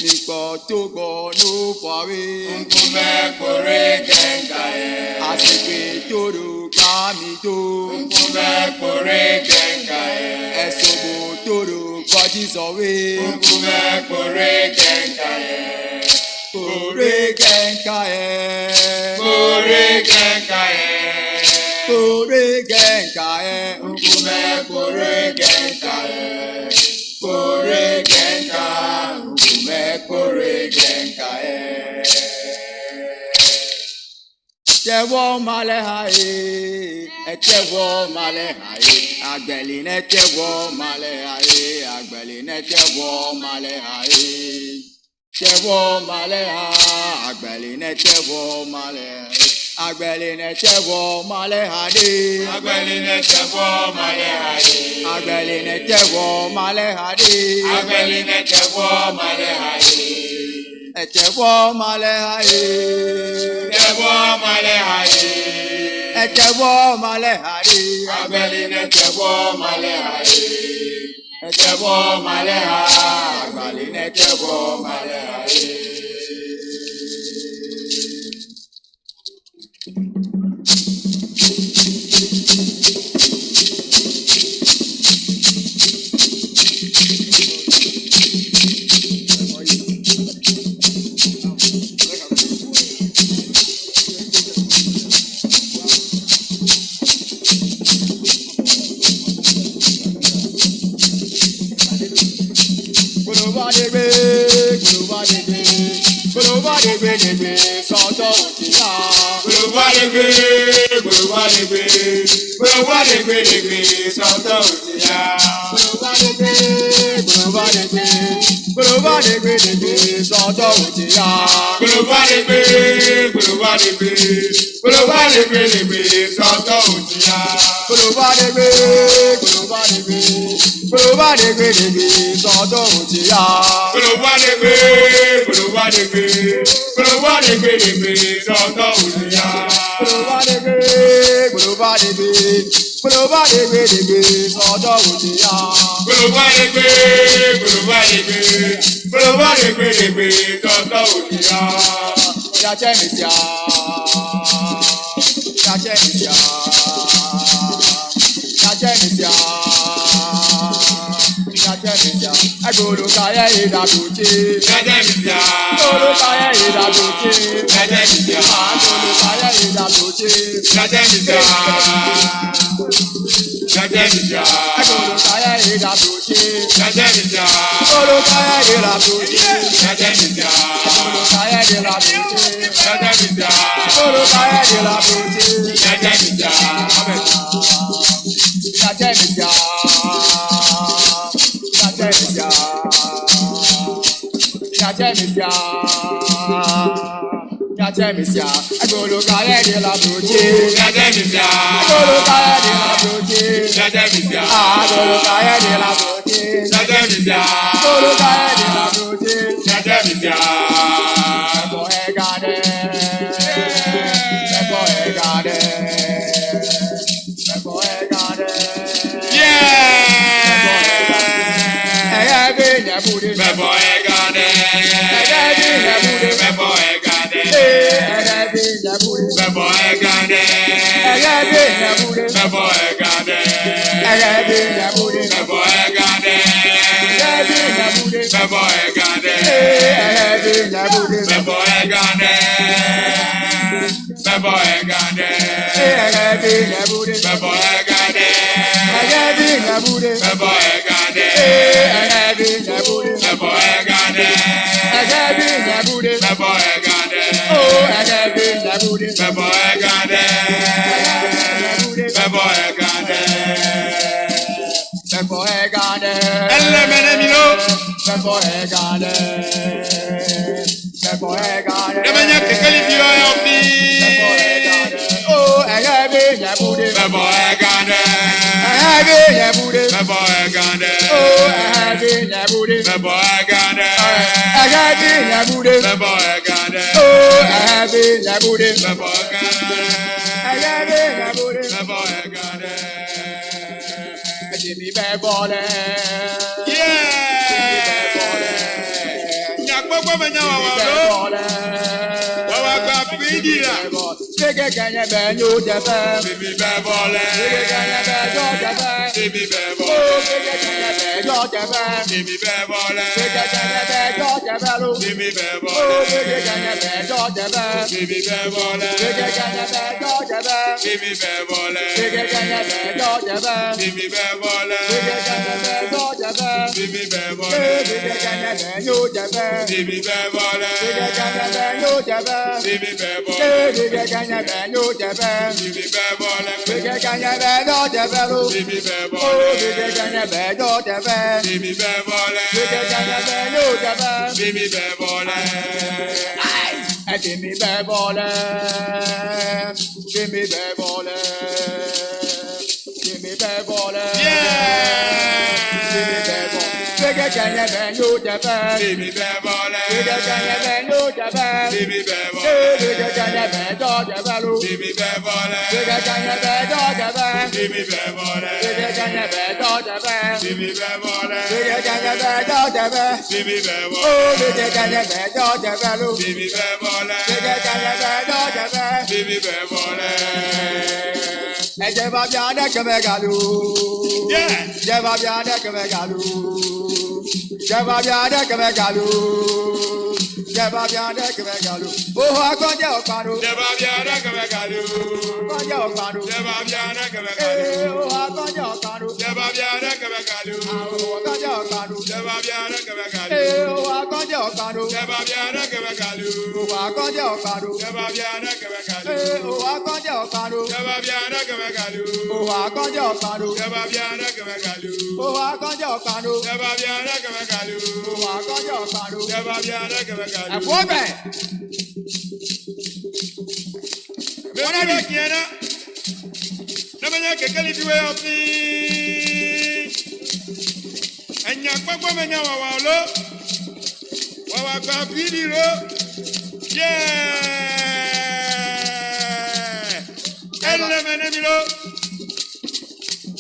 Mikpo togbonu fọwe. Nkume kporo ejenka ye. Asike toro kamito. Nkume kporo ejenka ye. Esobo toro kọjí sọwe. Nkume kporo ejenka ye. Kporo ejenka ye. Kporo ejenka ye. Kporo ejenka ye. Nkume kporo ejenka ye. Kporo ejenka. Nkume kporo ejenka ye. Tewo male haye, tewo male haye, agbeli ne tewo male haye, agbeli ne tewo male haye. Tewo male ha, agbeli ne tewo male haye, agbeli ne tewo male haye, agbeli ne tewo male haye, agbeli ne tewo male haye, agbeli ne tewo male haye. Etewo male haye. Etewo male haye. Etewo male haye. Agbeli netewo male haye. Etewo male haye. Agbeli netewo male haye. Gbẹ̀gbẹ̀ sọ́tọ̀ òkìlá. Gbẹ̀gbẹ̀ sọ́tọ̀ òkìlá. Gbẹ̀gbẹ̀ sọ́tọ̀ òkìlá.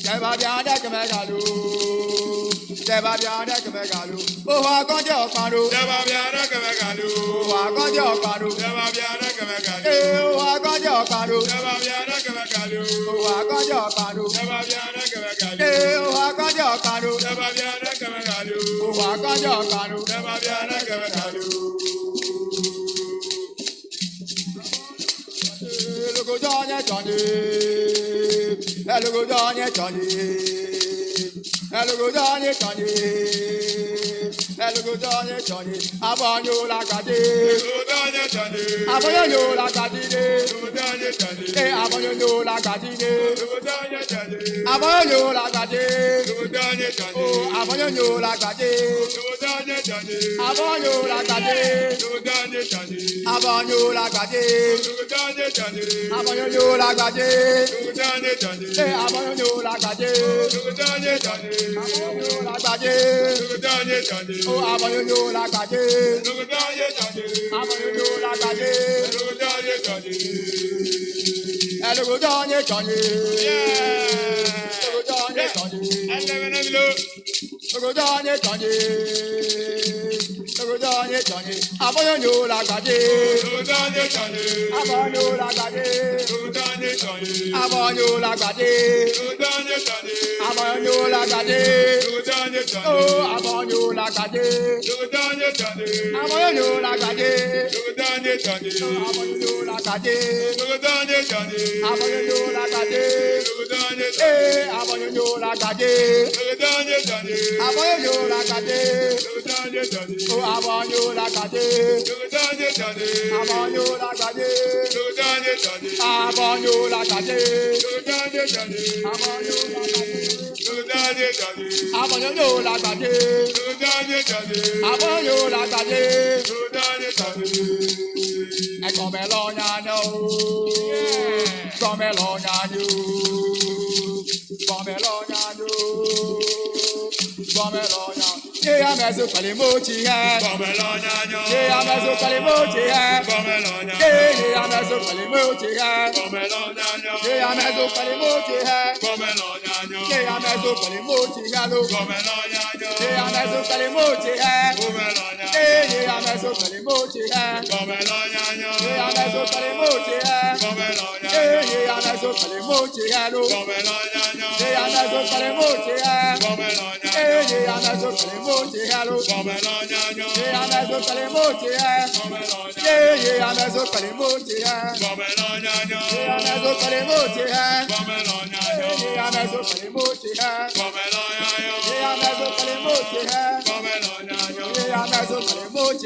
Jẹba bí adé kẹmẹ gàlú. Jẹba bí adé kẹmẹ gàlú. Òhò àkànjẹ ọ̀pàdó. Jẹba bí adé kẹmẹ gàlú. Òhò àkànjẹ ọ̀pàdó. Jẹba bí adé kẹmẹ gàlú. Òhò àkànjẹ ọ̀pàdó. Jẹba bí adé kẹmẹ gàlú. Òhò àkànjẹ ọ̀pàdó. Jẹba bí adé kẹmẹ gàlú. Òhò àkànjẹ ọ̀pàdó. Jẹba bí adé kẹmẹ gàlú. Òhò àkànjẹ ọ̀pàdó. Jẹba bí adé kẹmẹ gàlú. Elogojo nye chande. Elogojo nye chande. Elogojo nye chande. Elogojo nye chande. Abonyo la kade. Elogojo nye chande. Abonyo la kade. Elogojo nye chande. Abonyo la kade. Elogojo nye chande. Abonyo la kade. Elogojo nye chande. Oh, abonyo la kade. Elogojo nye chande. Abonyo la kade. Elogojo nye chande. Abonyo la kade. Elogojo nye chande. Abonyo la kade. Elogojo nye chande. Abonyo la kade. Elogojo nye chande. Abonyo la kade. Elogojo nye chande. Oh, abonyo la kade. Elogojo nye chande. Abonyo la kade. Elogojo nye chande. Elogojo nye chande. Elogojo nye chande. Elogojo nye chande. Elogojo nye chande. Abonyo la kade. Elogojo nye chande. Abonyo la kade. Elogojo nye chande. Abonyo la kade. Elogojo nye chande. Abonyo la kade. Elogojo nye chande. Oh, abonyo la kade. Elogojo nye chande. Abonyo la kade. Elogojo nye chande. Abonyo la kade. Elogojo nye chande. Abonyo la kade. Elogojo nye chande. Abonyo la kade. Elogojo nye chande. Abonyo la kade. Elogojo nye chande. Oh, abonyo la kade. Elogojo nye chande. Abonyo la kade. Elogojo nye chande. Abonyo la kade. Elogojo nye chande. Abonyo la kade. Elogojo nye chande. Abonyo la kade. Elogojo nye chande. Abonyo la kade. Elogojo nye chande. Come along, I know. Come along, I know. Come along, I know. Come along, I know. Yeah, I'm as a Kalimochi. Come along, I know. Yeah, I'm as a Kalimochi. Come along, I know. Yeah, I'm as a Kalimochi. Come along, I know. Yeah, I'm as a Kalimochi. Come along, I know. Yeah, I'm as a Kalimochi. Come along, I know. Yeah, I'm as a Kalimochi. Come along, I know. Yeah, I'm as a Kalimochi. Come along, I know. Yeah, I'm as a Kalimochi. Come along, I know. Yeah, I'm as a Kalimochi. Come along, I know. Yeah, I'm as a Kalimochi. Come along, I know. Yeah, I'm as a Kalimochi. Come along, I know. Yeah, I'm as a Kalimochi. Come along, I know. Yeah, I'm as a Kalimochi. Come along, I know. Yeah, I'm as a Kalimochi. Come along, I know. Yeah, I'm as a Kalimochi. Come along, I know. Yeah, I'm as a Kalimochi. Come along, I know. Yeah, I'm as a Kalimochi.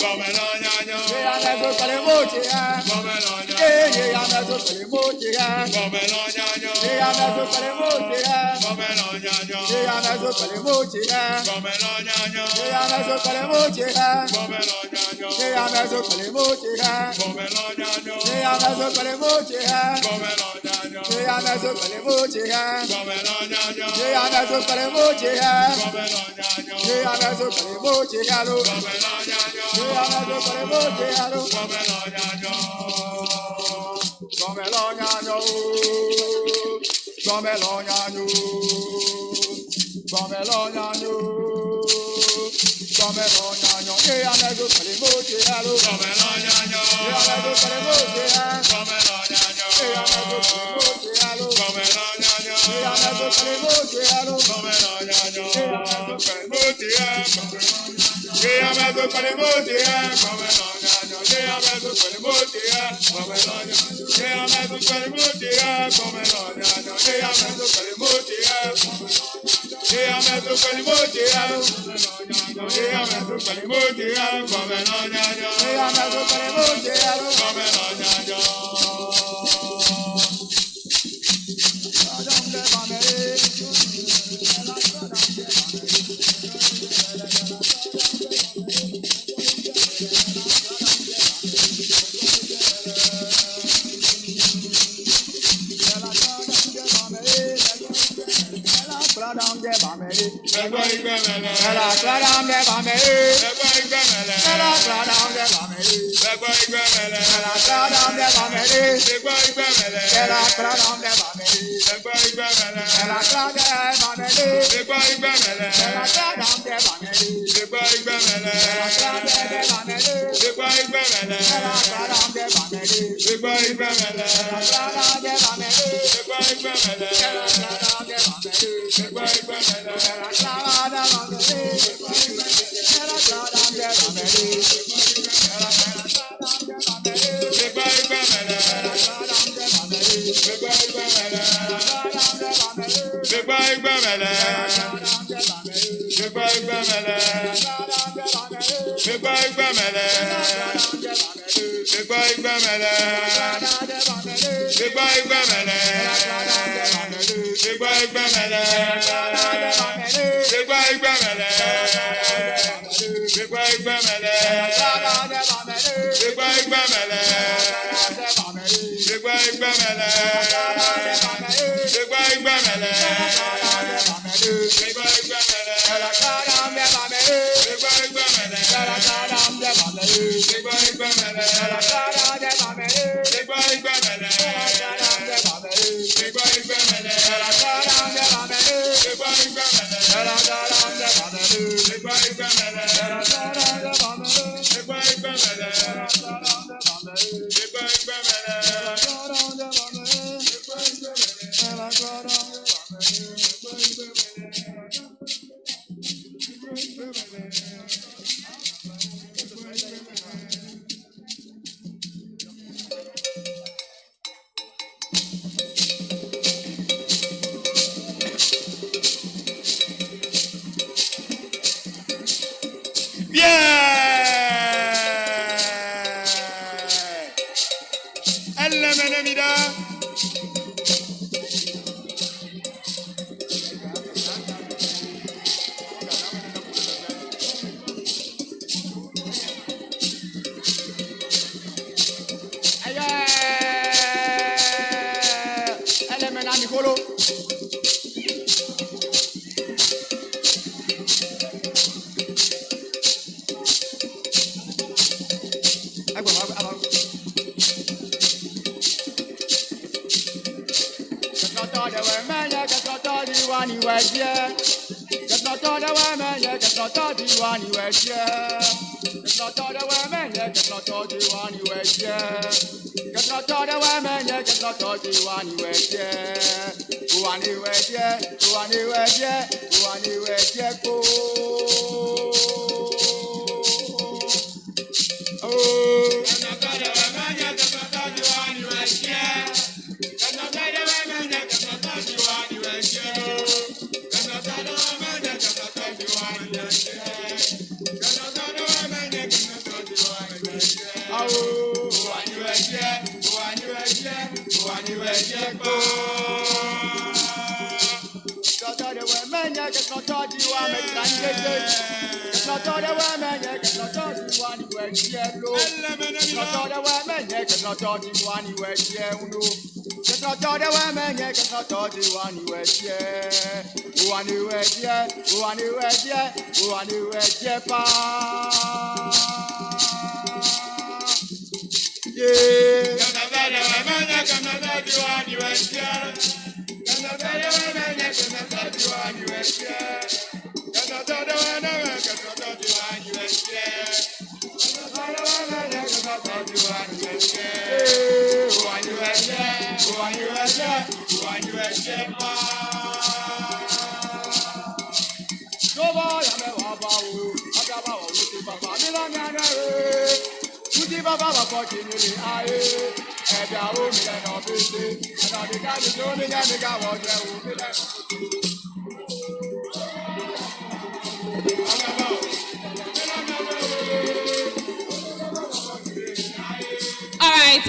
Come along, I know. Yeah, I'm as a Kalimochi. Come along, I know. Yeah, I'm as a Kalimochi. Come along, I know. Yeah, I'm as a Kalimochi. Come along, I know. Yeah, I'm as a Kalimochi. Come along, I know. Yeah, I'm as a Kalimochi. Come along, I know. Yeah, I'm as a Kalimochi. Come along, I know. Yeah, I'm as a Kalimochi. Come along, I know. Yeah, I'm as a Kalimochi. Come along, I know. Yeah, I'm as a Kalimochi. Come along, I know. Yeah, I'm as a Kalimochi. Come along, I know. Yeah, I'm as a Kalimochi. Come along, I know. Come along, I know. Come along, I know. Come along, I know. Come along, I know. Yeah, I'm as a Kalimochi. Come along, I know. Yeah, I'm as a Kalimochi. Come along, I know. Yeah, I'm as a Kalimochi. Come along, I know. Yeah, I'm as a Kalimochi. Come along, I know. Yeah, I'm as a Kalimochi. Yeah, I'm as a Kalimochi. Come along, I know. Yeah, I'm as a Kalimochi. Come along, I know. Yeah, I'm as a Kalimochi. Come along, I know. Yeah, I'm as a Kalimochi. Yeah, I'm as a Kalimochi. Yeah, I'm as a Kalimochi. Come along, I know. Yeah, I'm as a Kalimochi. Come along, I know. de bamele. Ela cradam de bamele. Ela cradam de bamele. Ela cradam de bamele. Ela cradam de bamele. Ela cradam de bamele. Ela cradam de bamele. Ela cradam de bamele. Ela cradam de bamele.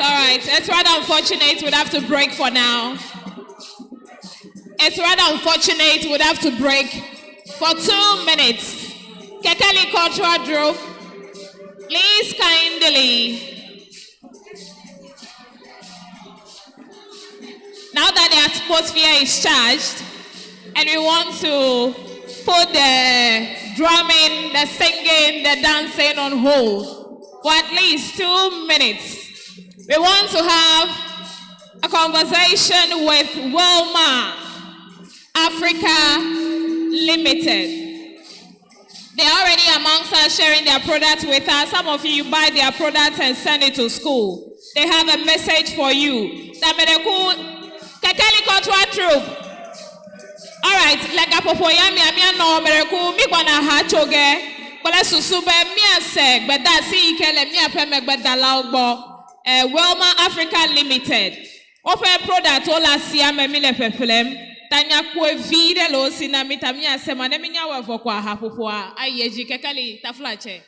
All right. It's rather unfortunate we'd have to break for now. It's rather unfortunate we'd have to break for 2 minutes. Kekeli cultural drill. Please kindly. Now that the atmosphere is charged, and we want to put the drumming, the singing, the dancing on hold for at least 2 minutes. We want to have a conversation with Wilma Africa Limited. They're already amongst us sharing their products with us. Some of you buy their products and send it to school. They have a message for you. All right, like a popoyami, I'm no miracle, me gonna hachoge, but let's sube me a seg, but that's see, let me a pemek, but the loudbo, Wilma Africa Limited. Open product, all I see, I'm a mille pepilem. Tanya kwe vide lo sina mitamia sema neminya wa vokwa hapupua ayeji kekali taflache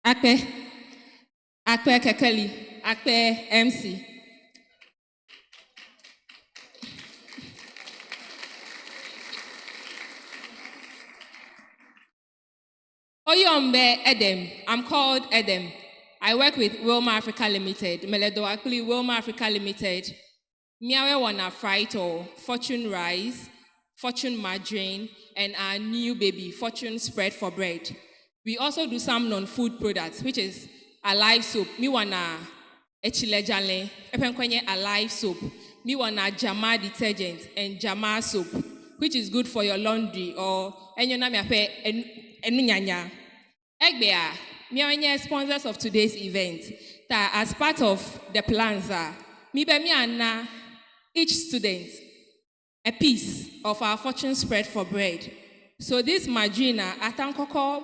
akpe kekali akpe MC Oyombe Edem. I'm called Edem. I work with Wilma Africa Limited. Meledo actually Wilma Africa Limited. Miawe wana fright or Fortune Rice, Fortune Margarine, and our new baby, Fortune Spread for Bread. We also do some non-food products, which is alive soap. Mi wana echilejale, epenkwenye alive soap. Mi wana Jama detergent and Jama soap, which is good for your laundry or enyona miape enunyanya. Egbea, miawenye sponsors of today's event. Ta as part of the plans mi be mi ana each student a piece of our Fortune Spread for Bread. So this margarine, atankoko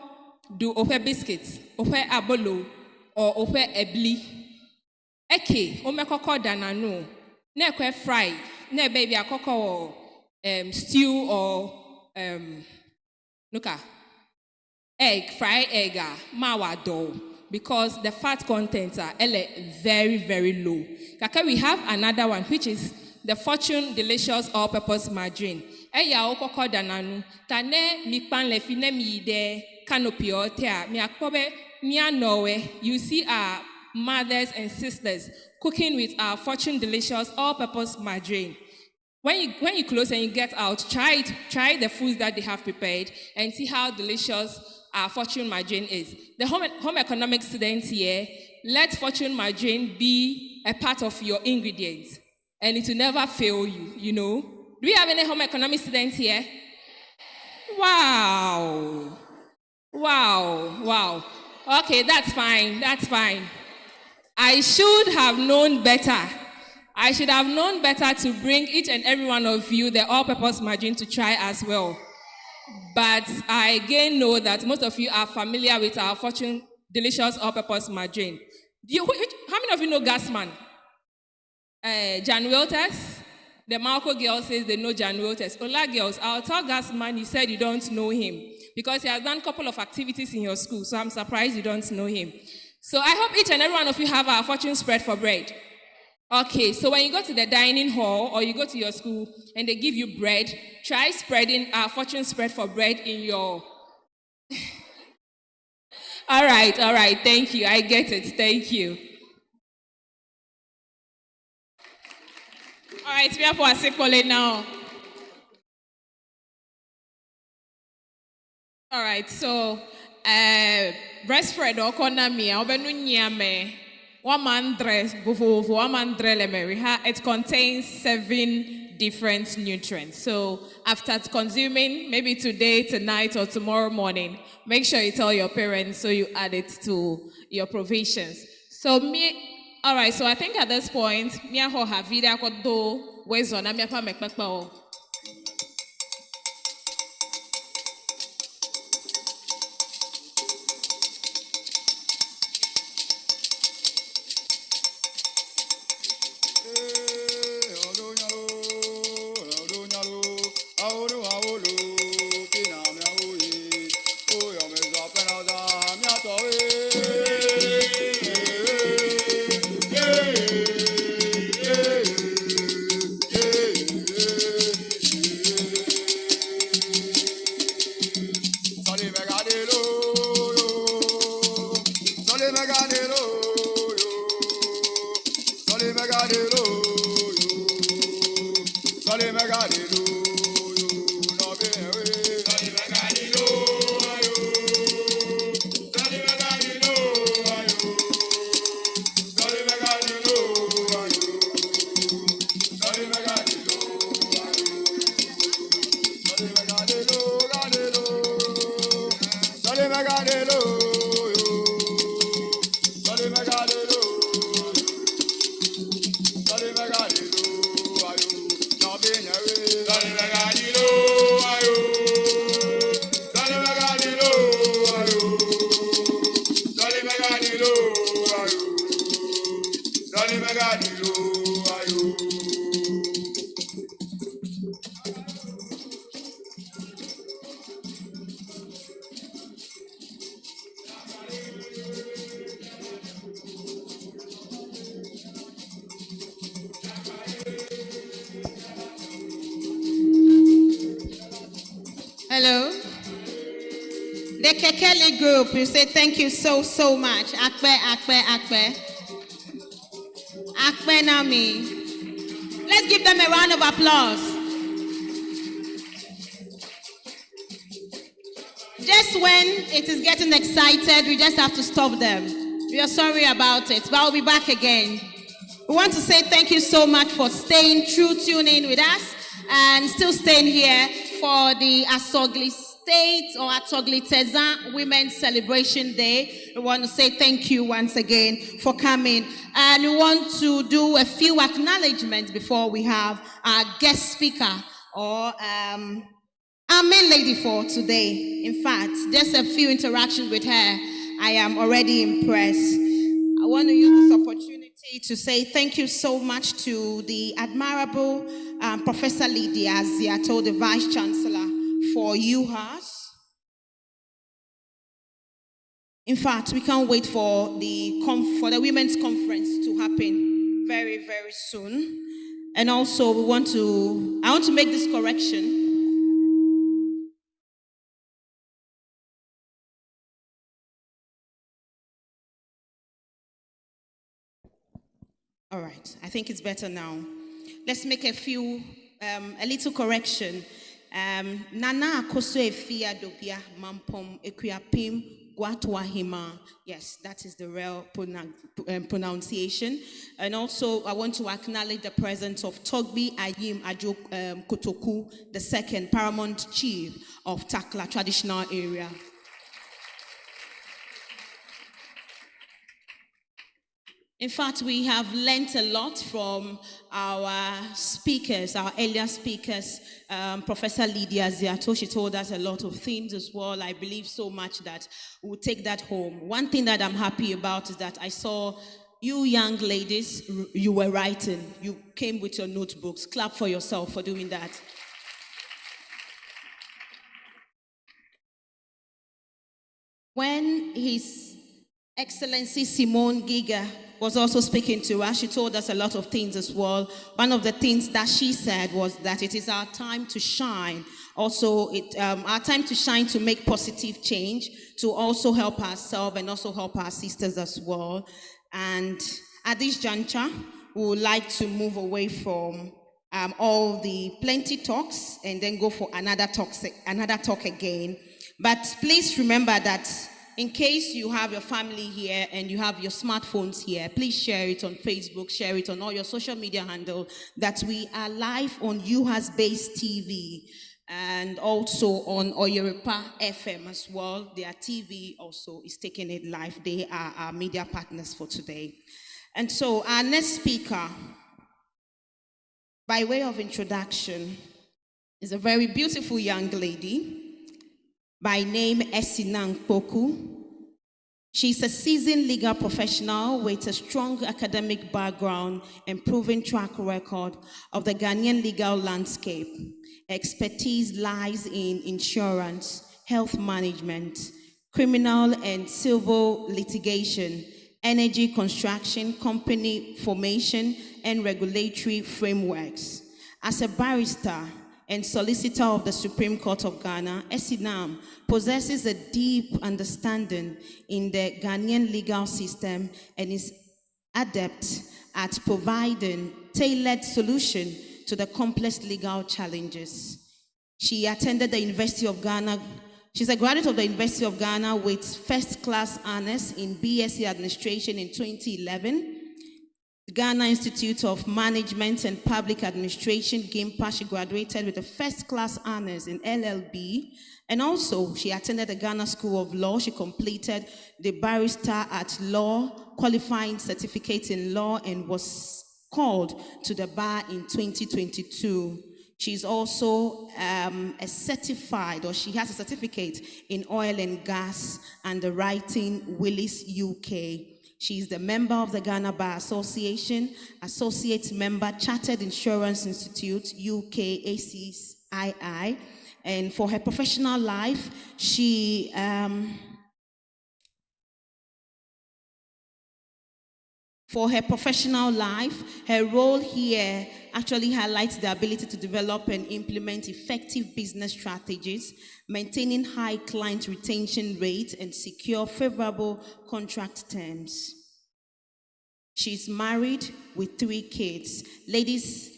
do ope biscuits, ope abolo, or ope ebli. Eke, omekoko dananu, ne kwe fry, ne baby akoko or stew or egg, fry egg, mawa dough. Because the fat contents are very, very low. Kaka, we have another one, which is the Fortune Delicious All-Purpose Margarine. Eya okoko dananu, tane mi pan lefine mi de canopy or tea, mi akpobe mi anowe. You see our mothers and sisters cooking with our Fortune Delicious All-Purpose Margarine. When you close and you get out, try the foods that they have prepared and see how delicious our Fortune Margarine is. The home economics students here, let Fortune Margarine be a part of your ingredients, and it will never fail you, you know. Do we have any home economics students here? Wow. Okay, that's fine. I should have known better. I should have known better to bring each and every one of you the all-purpose margarine to try as well. But I again know that most of you are familiar with our Fortune Delicious All-Purpose Margarine. How many of you know Gasman? Jan Wilters? The Malco girl says they know Jan Wilters. Ola girls, I'll tell Gasman you said you don't know him because he has done a couple of activities in your school, so I'm surprised you don't know him. So I hope each and every one of you have our Fortune Spread for Bread. Okay, so when you go to the dining hall or you go to your school and they give you bread, try spreading our Fortune Spread for Bread in your... All right, thank you. I get it, thank you. All right, we have for a now. All right, so breast spread or konamia obenu nyame. It contains 7 different nutrients. So after consuming, maybe today, tonight, or tomorrow morning, make sure you tell your parents so you add it to your provisions. So all right, so I think at this point, Hello. The Kekele group, you say thank you so much. Akpe. Akpe Nami. Let's give them a round of applause. Just when it is getting excited, we just have to stop them. We are sorry about it, but I'll be back again. We want to say thank you so much for staying true, tuning in with us, and still staying here for the Asogli State or Asogli Tezan Women's Celebration Day. We want to say thank you once again for coming. And we want to do a few acknowledgements before we have our guest speaker or our main lady for today. In fact, just a few interactions with her, I am already impressed. I want to use this opportunity to say thank you so much to the admirable Professor Lydia Ziato, the Vice Chancellor for UHAS. In fact, we can't wait for the Women's Conference to happen very, very soon. And also, I want to make this correction. All right, I think it's better now. Let's make a little correction. Nana akoso efia dobia mampom ekuapim guatwahima. Yes, that is the real pronunciation. And also, I want to acknowledge the presence of Togbi Ayim Ajo Kotoku, the second paramount chief of Takla traditional area. In fact, we have learnt a lot from our speakers, our earlier speakers. Professor Lydia Ziato, she told us a lot of things as well. I believe so much that we'll take that home. One thing that I'm happy about is that I saw you young ladies, you were writing. You came with your notebooks. Clap for yourself for doing that. When His Excellency Simone Giga was also speaking to us, she told us a lot of things as well. One of the things that she said was that it is our time to shine. Also, our time to shine to make positive change, to also help ourselves and also help our sisters as well. And at this juncture, we would like to move away from all the plenty talks and then go for another talk again. But please remember that in case you have your family here and you have your smartphones here, please share it on Facebook, share it on all your social media handles, that we are live on UHAS-based TV and also on Oyeripa FM as well. Their TV also is taking it live. They are our media partners for today. And so our next speaker, by way of introduction, is a very beautiful young lady by name Esinang Poku. She's a seasoned legal professional with a strong academic background and proven track record of the Ghanaian legal landscape. Expertise lies in insurance, health management, criminal and civil litigation, energy construction, company formation, and regulatory frameworks. As a barrister and solicitor of the Supreme Court of Ghana, Esinam possesses a deep understanding in the Ghanaian legal system and is adept at providing tailored solutions to the complex legal challenges. She attended the University of Ghana. She's a graduate of the University of Ghana with first-class honors in BSc Administration in 2011. Ghana Institute of Management and Public Administration, GIMPA. She graduated with a first-class honors in LLB. And also, she attended the Ghana School of Law. She completed the Barrister at Law qualifying certificate in law and was called to the bar in 2022. She's also a certified, or she has a certificate in oil and gas underwriting, Willis UK. She is the member of the Ghana Bar Association, associate member, Chartered Insurance Institute, UKACII. And for her professional life, her role here actually highlights the ability to develop and implement effective business strategies, maintaining high client retention rates, and secure favorable contract terms. She's married with 3 kids. Ladies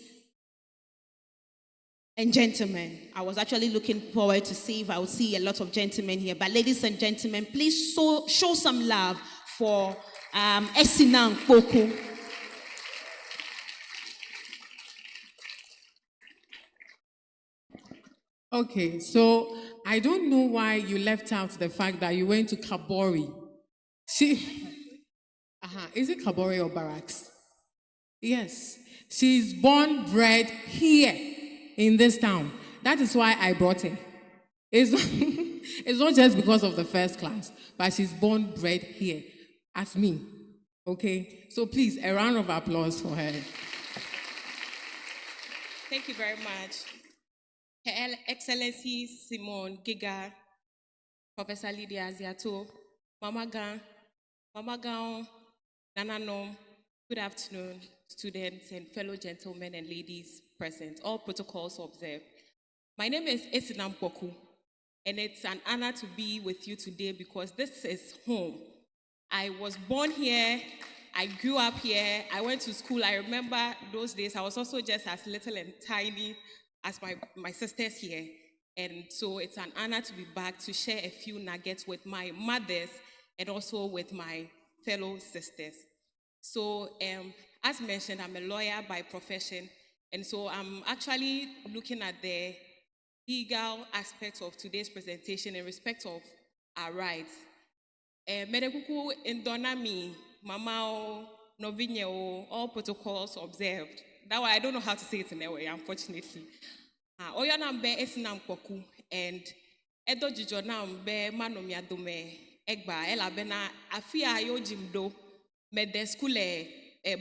and gentlemen, I was actually looking forward to see if I would see a lot of gentlemen here, but ladies and gentlemen, please show some love for Esinang Poku. Okay, so I don't know why you left out the fact that you went to Kabori. Is it Kabori or Barracks? Yes. She's born, bred here in this town. That is why I brought her. It's not just because of the first class, but she's born, bred here. As me. Okay? So please, a round of applause for her. Thank you very much. Her Excellency Simone Giga, Professor Lydia Aziato, Mama Gan, Nana Nom, good afternoon, students and fellow gentlemen and ladies present, all protocols observed. My name is Esinang Poku, and it's an honor to be with you today because this is home. I was born here, I grew up here, I went to school. I remember those days, I was also just as little and tiny as my sisters here. And so it's an honor to be back to share a few nuggets with my mothers and also with my fellow sisters. So as mentioned, I'm a lawyer by profession. And so I'm actually looking at the legal aspects of today's presentation in respect of our rights. Medekuku indonami, mama novinye all protocols observed. That way, I don't know how to say it in a way, unfortunately. Oyanam be Esinang Poku and Edo Jijonam be manomiadume egba elabena afia yo jimdo me de school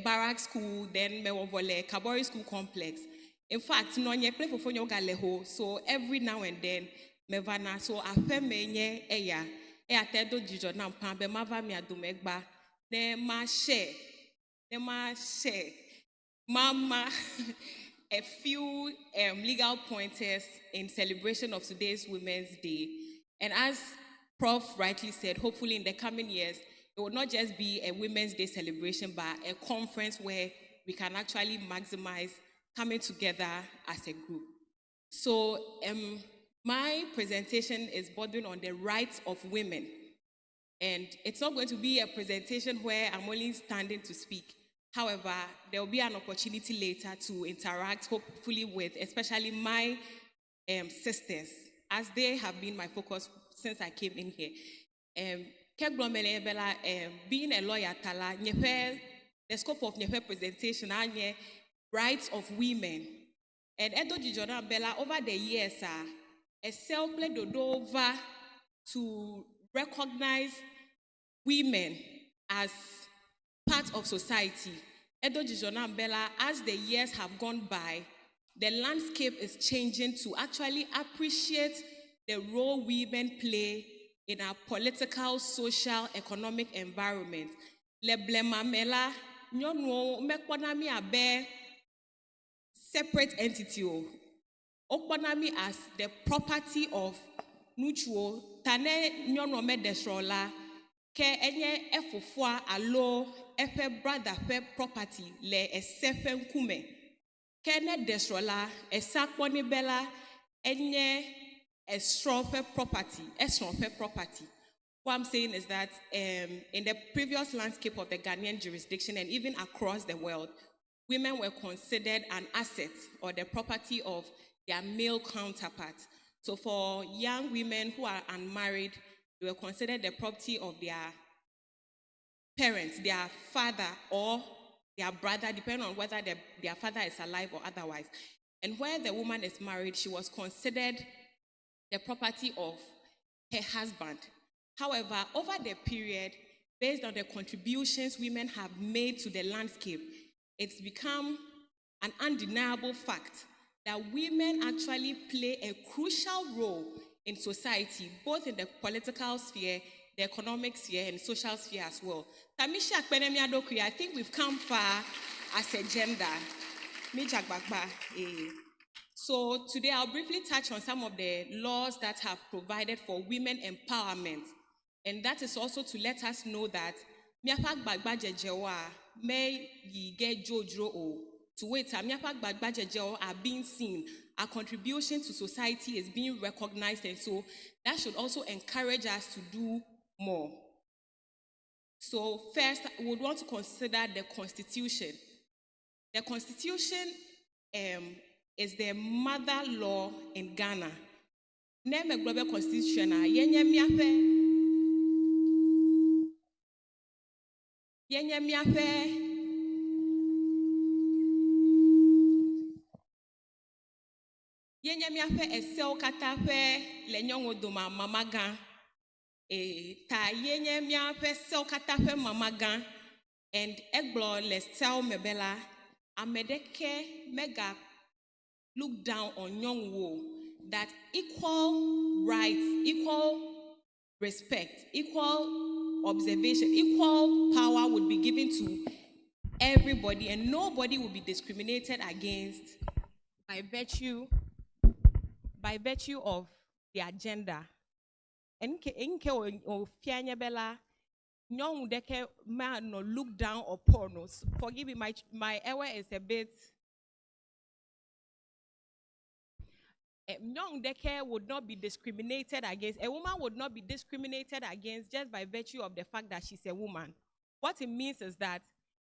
barrack school then me wovole Kabori school complex. In fact, no nye play for fonyo galeho. So every now and then me vana so afe me nye eya tedo Jijonam pan be mava miadume egba ne ma share Mama, a few legal pointers in celebration of today's Women's Day. And as Prof rightly said, hopefully in the coming years, it will not just be a Women's Day celebration, but a conference where we can actually maximize coming together as a group. So my presentation is bordering on the rights of women. And it's not going to be a presentation where I'm only standing to speak. However, there will be an opportunity later to interact, hopefully with especially my sisters, as they have been my focus since I came in here. Being a lawyer, the scope of the presentation are rights of women. And Edo Jijona Bella, over the years, a self-pledge over to recognize women as part of society. Edo Jijona Bella, as the years have gone by, the landscape is changing to actually appreciate the role women play in our political, social, economic environment. Leblema mela, nyono mekwanami abe separate entity. Okwanami as the property of nuchuo, tane nyono me desrola, ke enye efofua alo efe brother fe property le esefe nkume. Kene desrola esakponi bela enye esrofe property. What I'm saying is that in the previous landscape of the Ghanaian jurisdiction and even across the world, women were considered an asset or the property of their male counterparts. So for young women who are unmarried, they were considered the property of their parents, their father or their brother, depending on whether their father is alive or otherwise. And where the woman is married, she was considered the property of her husband. However, over the period, based on the contributions women have made to the landscape, it's become an undeniable fact that women actually play a crucial role in society, both in the political sphere, the economic sphere, and social sphere as well. Tamisha Akpenemia Dokuya, I think we've come far as a gender. So today I'll briefly touch on some of the laws that have provided for women empowerment. And that is also to let us know that miapak bagba jejewa may ye get jojro o to wait miapak bagba jejewa are being seen. Our contribution to society is being recognized, and so that should also encourage us to do more. So first, we would want to consider the Constitution. The Constitution is the mother law in Ghana. Name a global constitution. Yenye miafe esel katafe lenyongo doma mamaga. Ta yenye miafe sel katafe mamaga. And eglo lestel mebela. Amedeke mega look down on young wool that equal rights, equal respect, equal observation, equal power would be given to everybody, and nobody will be discriminated against by virtue of their gender. And young deke man no look down upon us. Forgive me, my error is a bit. Young deke would not be discriminated against. A woman would not be discriminated against just by virtue of the fact that she's a woman. What it means is that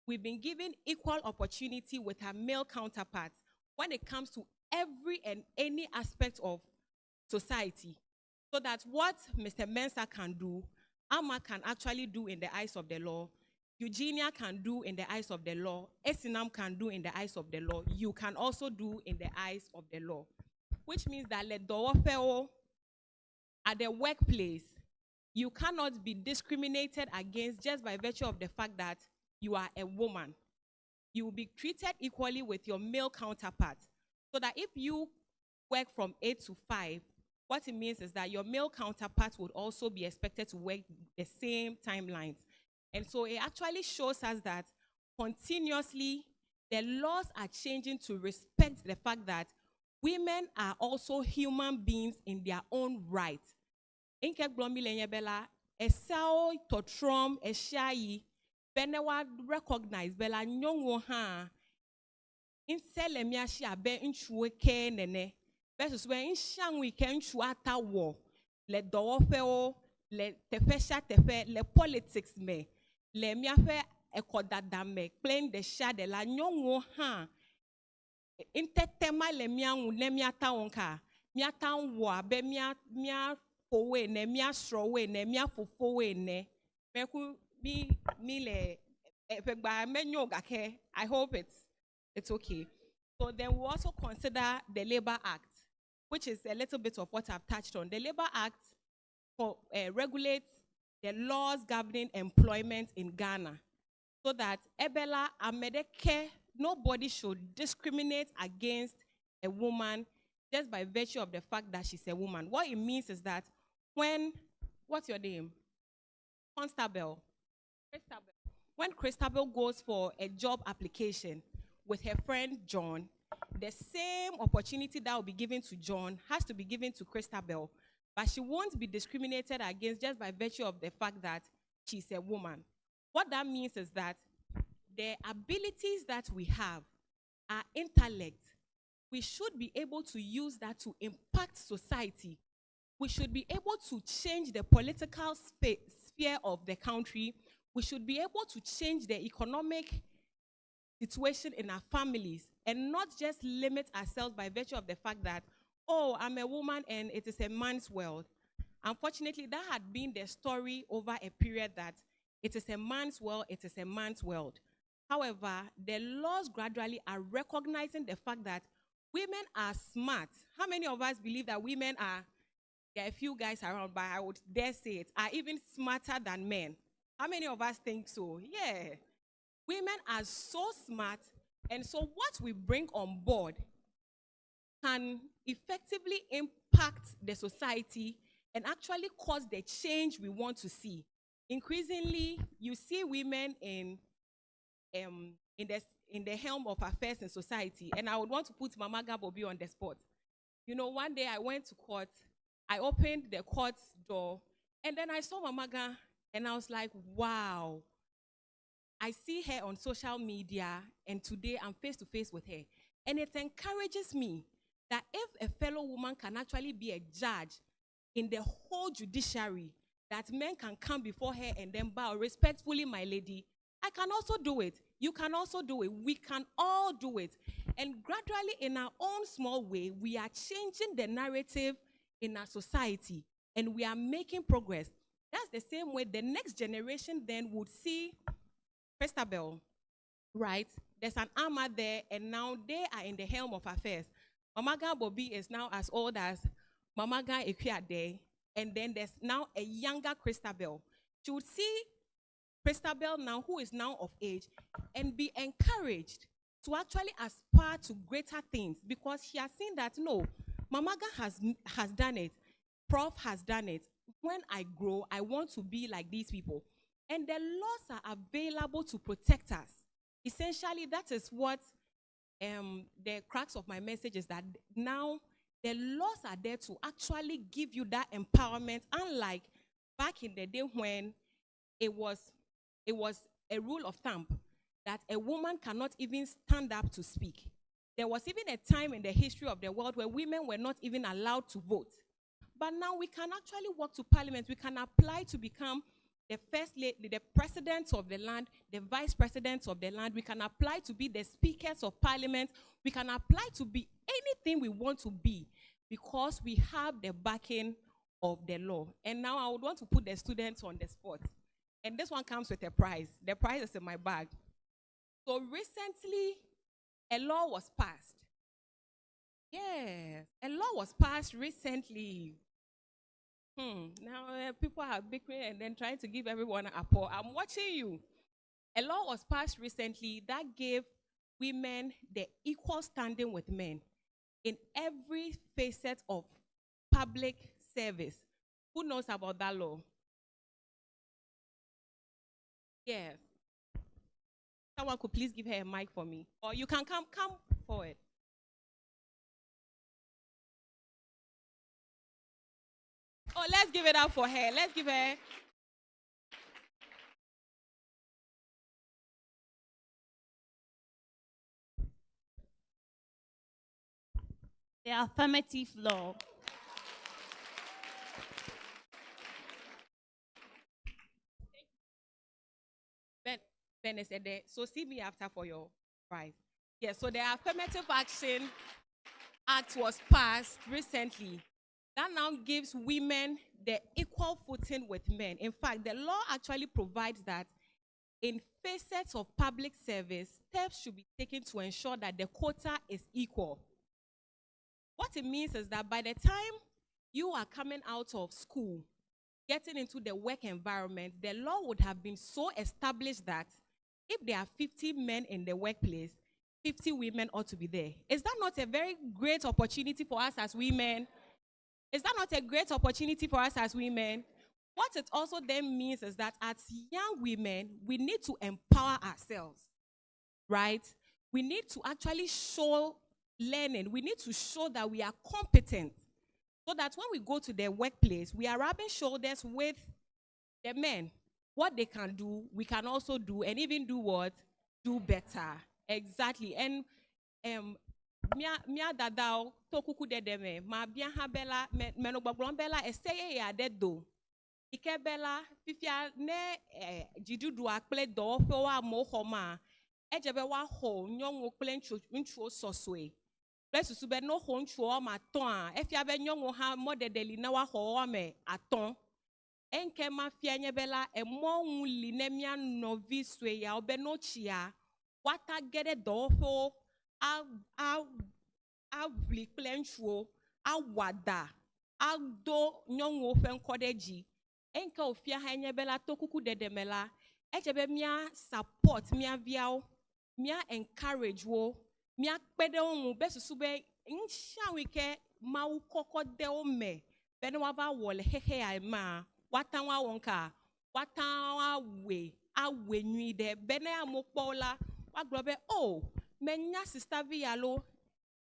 we've been given equal opportunity with her male counterparts when it comes to every and any aspect of society. So that what Mr. Mensah can do, Amma can actually do in the eyes of the law, Eugenia can do in the eyes of the law, Esinam can do in the eyes of the law, you can also do in the eyes of the law. Which means that at the workplace, you cannot be discriminated against just by virtue of the fact that you are a woman. You will be treated equally with your male counterpart. So that if you work from 8 to 5, what it means is that your male counterparts would also be expected to work the same timelines. And so it actually shows us that continuously the laws are changing to respect the fact that women are also human beings in their own right. Inke blomi lenyebela esao totrom eshayi benewa recognize bela nyongo ha insele miashi abe inchuwe ke nene versus when inshangwi ke inchuata wo le dowofeo le tefesha tefe le politics me le miafe ekodadame playing the shade la nyongo ha intetema le miangu ne miata onka miata wo be mia fowe ne mia srowe ne mia fofowe ne meku mi le efegba menyo gake. I hope it's okay. So then we also consider the Labor Act, which is a little bit of what I've touched on. The Labor Act regulates the laws governing employment in Ghana, so that Ebela Amedeke, nobody should discriminate against a woman just by virtue of the fact that she's a woman. What it means is that what's your name? Constable. When Christabel goes for a job application with her friend John, the same opportunity that will be given to John has to be given to Christabel, but she won't be discriminated against just by virtue of the fact that she's a woman. What that means is that the abilities that we have are intellect. We should be able to use that to impact society. We should be able to change the political sphere of the country. We should be able to change the economic situation in our families and not just limit ourselves by virtue of the fact that, oh, I'm a woman and it is a man's world. Unfortunately, that had been the story over a period that it is a man's world, it is a man's world. However, the laws gradually are recognizing the fact that women are smart. How many of us believe that women are, there are a few guys around, but I would dare say it, are even smarter than men? How many of us think so? Yeah. Women are so smart, and so what we bring on board can effectively impact the society and actually cause the change we want to see. Increasingly, you see women in the helm of affairs in society, and I would want to put Mama Gabobi on the spot. You know, one day I went to court, I opened the court door, and then I saw Mama Ga, and I was like, wow. I see her on social media, and today I'm face to face with her. And it encourages me that if a fellow woman can actually be a judge in the whole judiciary, that men can come before her and then bow respectfully, my lady, I can also do it. You can also do it. We can all do it. And gradually, in our own small way, we are changing the narrative in our society, and we are making progress. That's the same way the next generation then would see Christabel, right? There's an armor there, and now they are in the helm of affairs. Mamaga Bobby is now as old as Mamaga Equiade, and then there's now a younger Christabel. She would see Christabel now, who is now of age, and be encouraged to actually aspire to greater things, because she has seen that, no, Mamaga has done it, Prof has done it. When I grow, I want to be like these people. And the laws are available to protect us. Essentially, that is what the crux of my message is, that now the laws are there to actually give you that empowerment, unlike back in the day when it was a rule of thumb that a woman cannot even stand up to speak. There was even a time in the history of the world where women were not even allowed to vote. But now we can actually walk to parliament. We can apply to become the first lady, the president of the land, the vice president of the land. We can apply to be the speakers of parliament. We can apply to be anything we want to be, because we have the backing of the law. And now I would want to put the students on the spot. And this one comes with a prize. The prize is in my bag. So recently, a law was passed. Yes, a law was passed recently. Now people are bickering and then trying to give everyone a paw. I'm watching you. A law was passed recently that gave women the equal standing with men in every facet of public service. Who knows about that law? Yes. Someone could please give her a mic for me. Or you can come forward. Oh, let's give it up for her. Let's give her. The affirmative law. Ben said that. So see me after for your prize. Yes, so the Affirmative Action Act was passed recently. That now gives women the equal footing with men. In fact, the law actually provides that in facets of public service, steps should be taken to ensure that the quota is equal. What it means is that by the time you are coming out of school, getting into the work environment, the law would have been so established that if there are 50 men in the workplace, 50 women ought to be there. Is that not a very great opportunity for us as women? Is that not a great opportunity for us as women? What it also then means is that as young women, we need to empower ourselves, right? We need to actually show learning. We need to show that we are competent, so that when we go to the workplace, we are rubbing shoulders with the men. What they can do, we can also do, and even do what? Do better. Exactly. And mia dadao to kuku dedeme ma bien ha bella meno gbogbon bella eseye ya dedo ike bella fifia ne jidudu akple do fe wa mo ho ma ejebe wa ho nyonwo kple nchuo soswe plesusu be no ho nchuo ma ton a efia be nyonwo ha modedeli na wa ho me aton enke ma fia nye bella emo nwuli ne mia novi swe ya obe no chia wata gede do ho a blikplenchuo a wada a do nyonwo fe nkodeji enka ofia ha enye bela tokuku dedemela echebe mia support mia viao mia encourage wo mia kpede omu besusu be insha wike ma ukoko de ome bene waba wole hehe ama watanwa wonka watanwa we awe nyi de bene amokpola waglobe oh menya sister vialo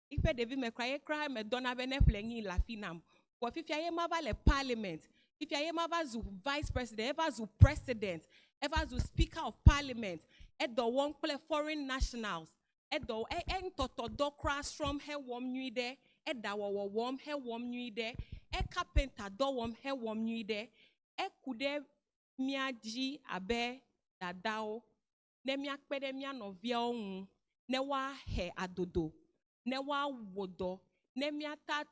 ife devi me cry me dona bene plengi la finam for fifia ye mava le parliament fifia ye mava zu vice president ever zu president ever zu speaker of parliament edo won play foreign nationals edo en toto do crash from he wom nyi de eda wo wom he wom nyi de e carpenter do wom he wom nyi de e kude miaji abe dadao ne mia kpede mia novia ohun ne wa he adodo ne wa wodo ne mia ta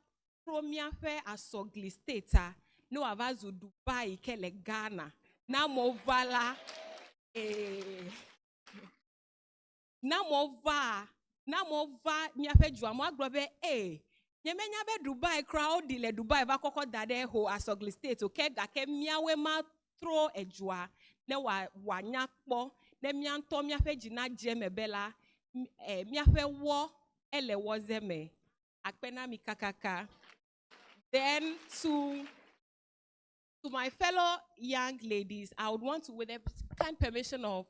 promia fe Asogli state no avazu Dubai kele Ghana na movala na mova mia fe jua mo aglobe nyemenya be Dubai crowd le Dubai va koko dade ho Asogli state o ke ga ke mia we ma tro ejua ne wa nyakpo ne mia nto mia fe jina jeme bela mia fe wo ele wozeme akpena mi kakaka. Then to my fellow young ladies, I would want to, with the kind permission of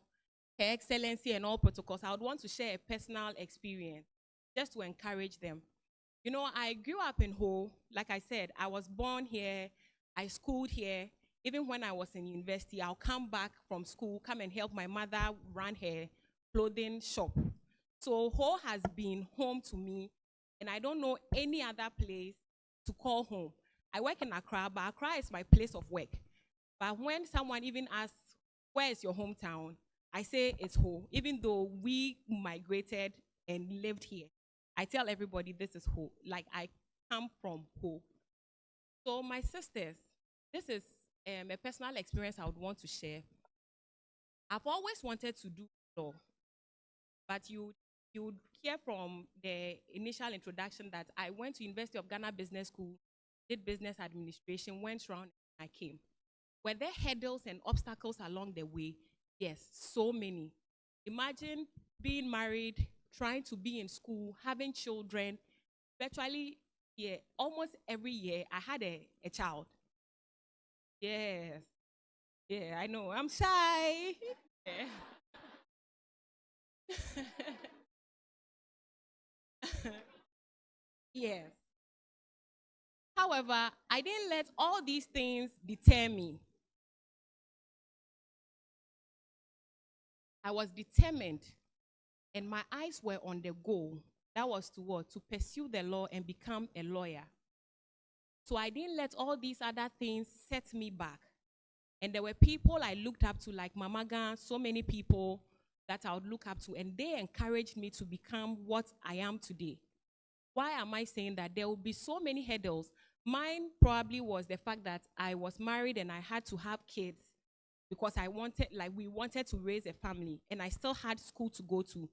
Her Excellency and all protocols, I would want to share a personal experience just to encourage them. You know, I grew up in Ho. Like I said, I was born here, I schooled here. Even when I was in university, I'll come back from school, come and help my mother run her clothing shop. So Ho has been home to me, and I don't know any other place to call home. I work in Accra, but Accra is my place of work. But when someone even asks, where is your hometown? I say it's Ho, even though we migrated and lived here. I tell everybody this is Ho, like I come from Ho. So my sisters, this is a personal experience I would want to share. I've always wanted to do law, but you would hear from the initial introduction that I went to University of Ghana Business School, did business administration, went around, and I came. Were there hurdles and obstacles along the way? Yes, so many. Imagine being married, trying to be in school, having children. Virtually, yeah, almost every year I had a child. Yes. Yeah, I know. I'm shy. Yeah. Yes. However, I didn't let all these things deter me. I was determined, and my eyes were on the goal. That was to what? To pursue the law and become a lawyer. So I didn't let all these other things set me back. And there were people I looked up to, like Mama Gan, so many people that I would look up to, and they encouraged me to become what I am today. Why am I saying that? There will be so many hurdles. Mine probably was the fact that I was married and I had to have kids because we wanted to raise a family, and I still had school to go to.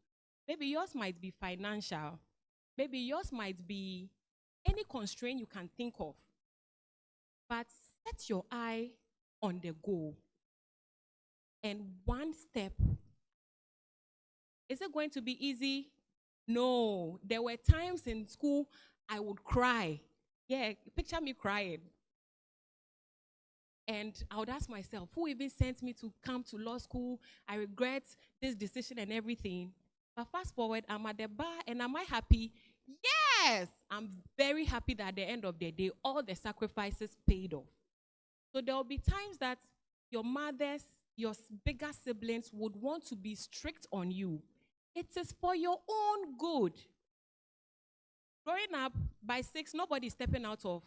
Maybe yours might be financial. Maybe yours might be any constraint you can think of. But set your eye on the goal. And one step. Is it going to be easy? No. There were times in school I would cry. Yeah, picture me crying. And I would ask myself, who even sent me to come to law school? I regret this decision and everything. But fast forward, I'm at the bar, and am I happy? Yes! I'm very happy that at the end of the day, all the sacrifices paid off. So there will be times that your mothers, your bigger siblings would want to be strict on you. It is for your own good. Growing up, by 6, nobody is stepping out of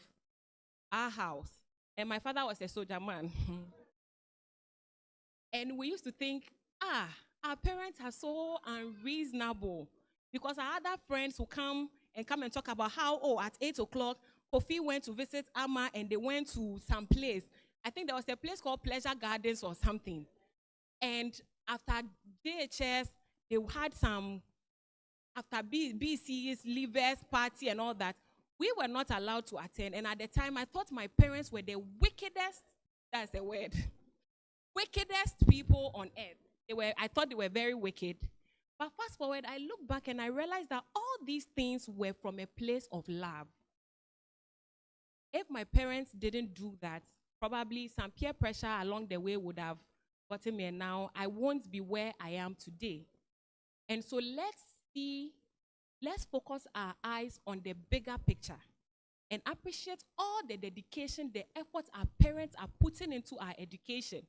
our house. And my father was a soldier man. And we used to think, our parents are so unreasonable. Because our other friends who come and talk about how, at 8 o'clock, Kofi went to visit Amma and they went to some place. I think there was a place called Pleasure Gardens or something. And after JHS, they had some, after BC's, Leavers party and all that, we were not allowed to attend. And at the time, I thought my parents were the wickedest That's a word. Wickedest people on earth. I thought they were very wicked. But fast forward, I look back and I realized that all these things were from a place of love. If my parents didn't do that, probably some peer pressure along the way would have gotten me, and now I won't be where I am today. And so let's focus our eyes on the bigger picture and appreciate all the dedication, the effort our parents are putting into our education.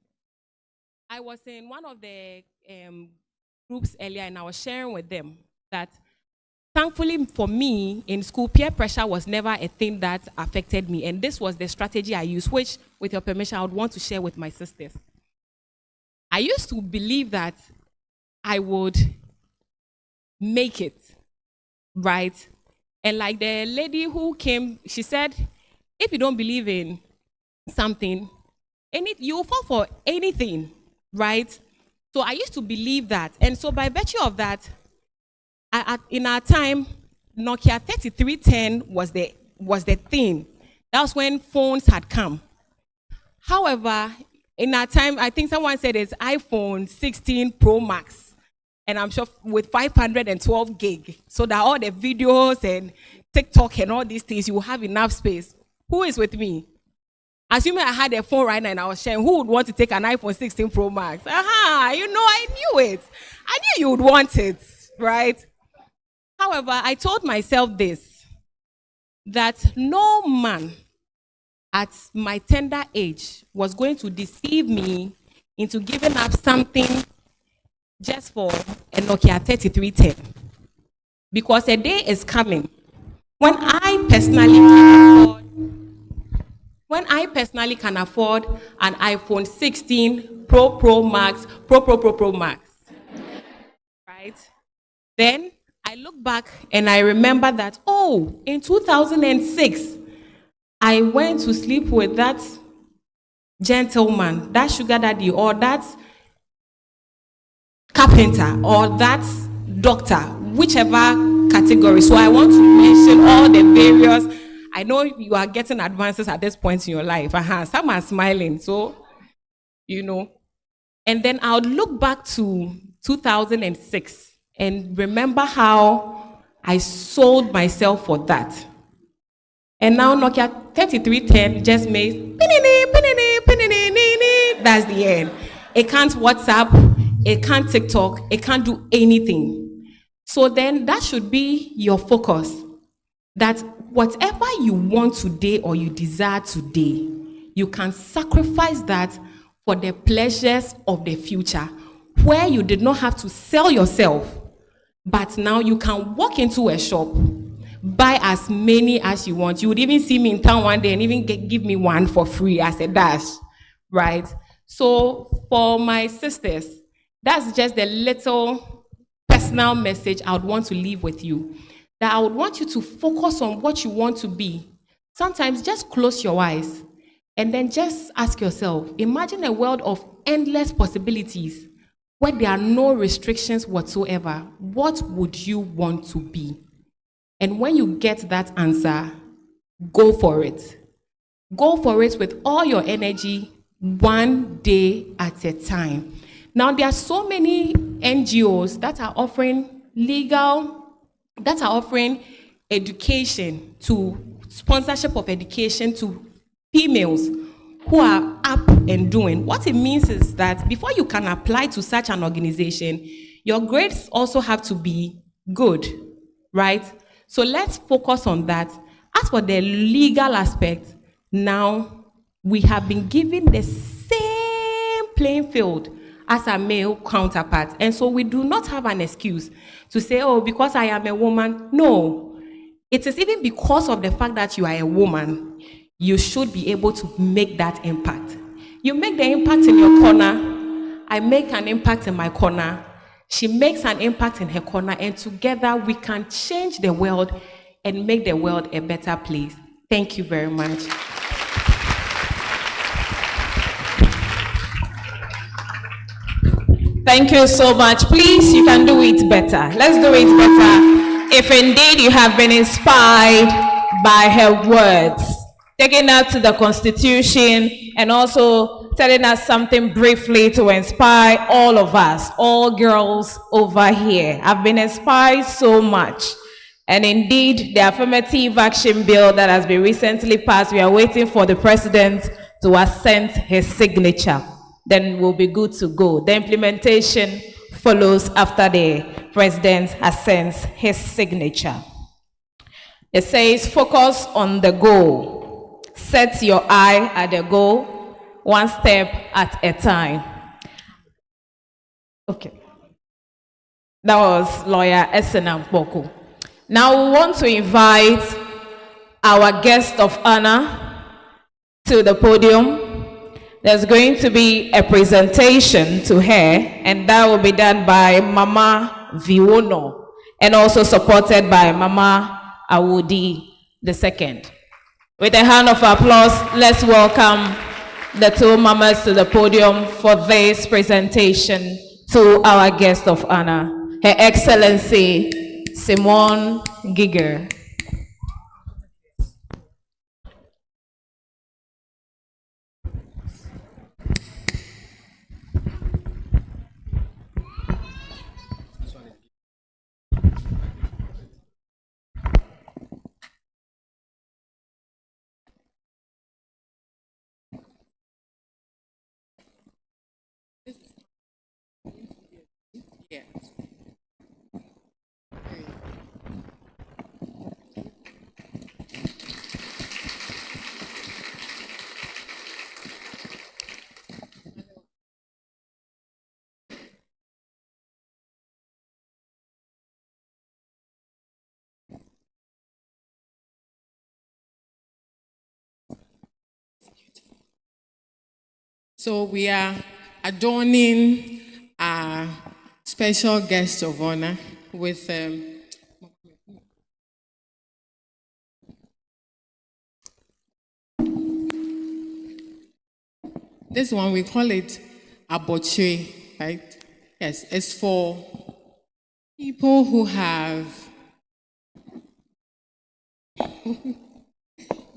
I was in one of the groups earlier, and I was sharing with them that thankfully for me in school, peer pressure was never a thing that affected me. And this was the strategy I used, which, with your permission, I would want to share with my sisters. I used to believe that I would make it, right? And like the lady who came, she said, if you don't believe in something, you fall for anything, right? So I used to believe that. And so by virtue of that, in our time, Nokia 3310 was the thing. That was when phones had come. However, in our time, I think someone said it's iPhone 16 Pro Max. And I'm sure with 512 gig, so that all the videos and TikTok and all these things, you will have enough space. Who is with me? Assuming I had a phone right now and I was sharing, who would want to take an iPhone 16 Pro Max? I knew it. I knew you would want it, right? However, I told myself this, that no man at my tender age was going to deceive me into giving up something just for a Nokia 3310. Because a day is coming when I personally can afford an iPhone 16 Pro Max, Pro Max. Right? Then I look back and I remember that, in 2006, I went to sleep with that gentleman, that sugar daddy, or that carpenter, or that doctor, whichever category. So I want to mention all the various. I know you are getting advances at this point in your life. Some are smiling, so, And then I'll look back to 2006 and remember how I sold myself for that. And now Nokia 3310 just makes that's the end. It can't WhatsApp, it can't TikTok, it can't do anything. So then that should be your focus. That whatever you want today or you desire today, you can sacrifice that for the pleasures of the future, where you did not have to sell yourself, but now you can walk into a shop, buy as many as you want. You would even see me in town one day and even give me one for free as a dash, right? So for my sisters, that's just the little personal message I would want to leave with you. That I would want you to focus on what you want to be. Sometimes just close your eyes and then just ask yourself, imagine a world of endless possibilities where there are no restrictions whatsoever. What would you want to be? And when you get that answer, go for it. Go for it with all your energy, one day at a time. Now, there are so many NGOs that are offering education sponsorship of education to females who are up and doing. What it means is that before you can apply to such an organization, your grades also have to be good, right? So let's focus on that. As for the legal aspect, now we have been given the same playing field as our male counterparts. And so we do not have an excuse to say, because I am a woman. No. It is even because of the fact that you are a woman, you should be able to make that impact. You make the impact in your corner. I make an impact in my corner. She makes an impact in her corner. And together we can change the world and make the world a better place. Thank you very much. Thank you so much. Please, you can do it better. Let's do it better. If indeed you have been inspired by her words. taking us to the Constitution, and also telling us something briefly to inspire all of us, all girls over here. I've been inspired so much. And indeed, the affirmative action bill that has been recently passed, we are waiting for the president to assent his signature. Then we'll be good to go. The implementation follows after the president assents his signature. It says, focus on the goal. Set your eye at the goal, one step at a time. Okay. That was Lawyer Esenam Poku. Now we want to invite our guest of honor to the podium. There's going to be a presentation to her, and that will be done by Mama Viwono, and also supported by Mama Awudi II. With a hand of applause, let's welcome the two mamas to the podium for this presentation to our guest of honor, Her Excellency Simone Giger. So we are adorning our special guest of honor with this one, we call it abotre, right? Yes, it's for people who have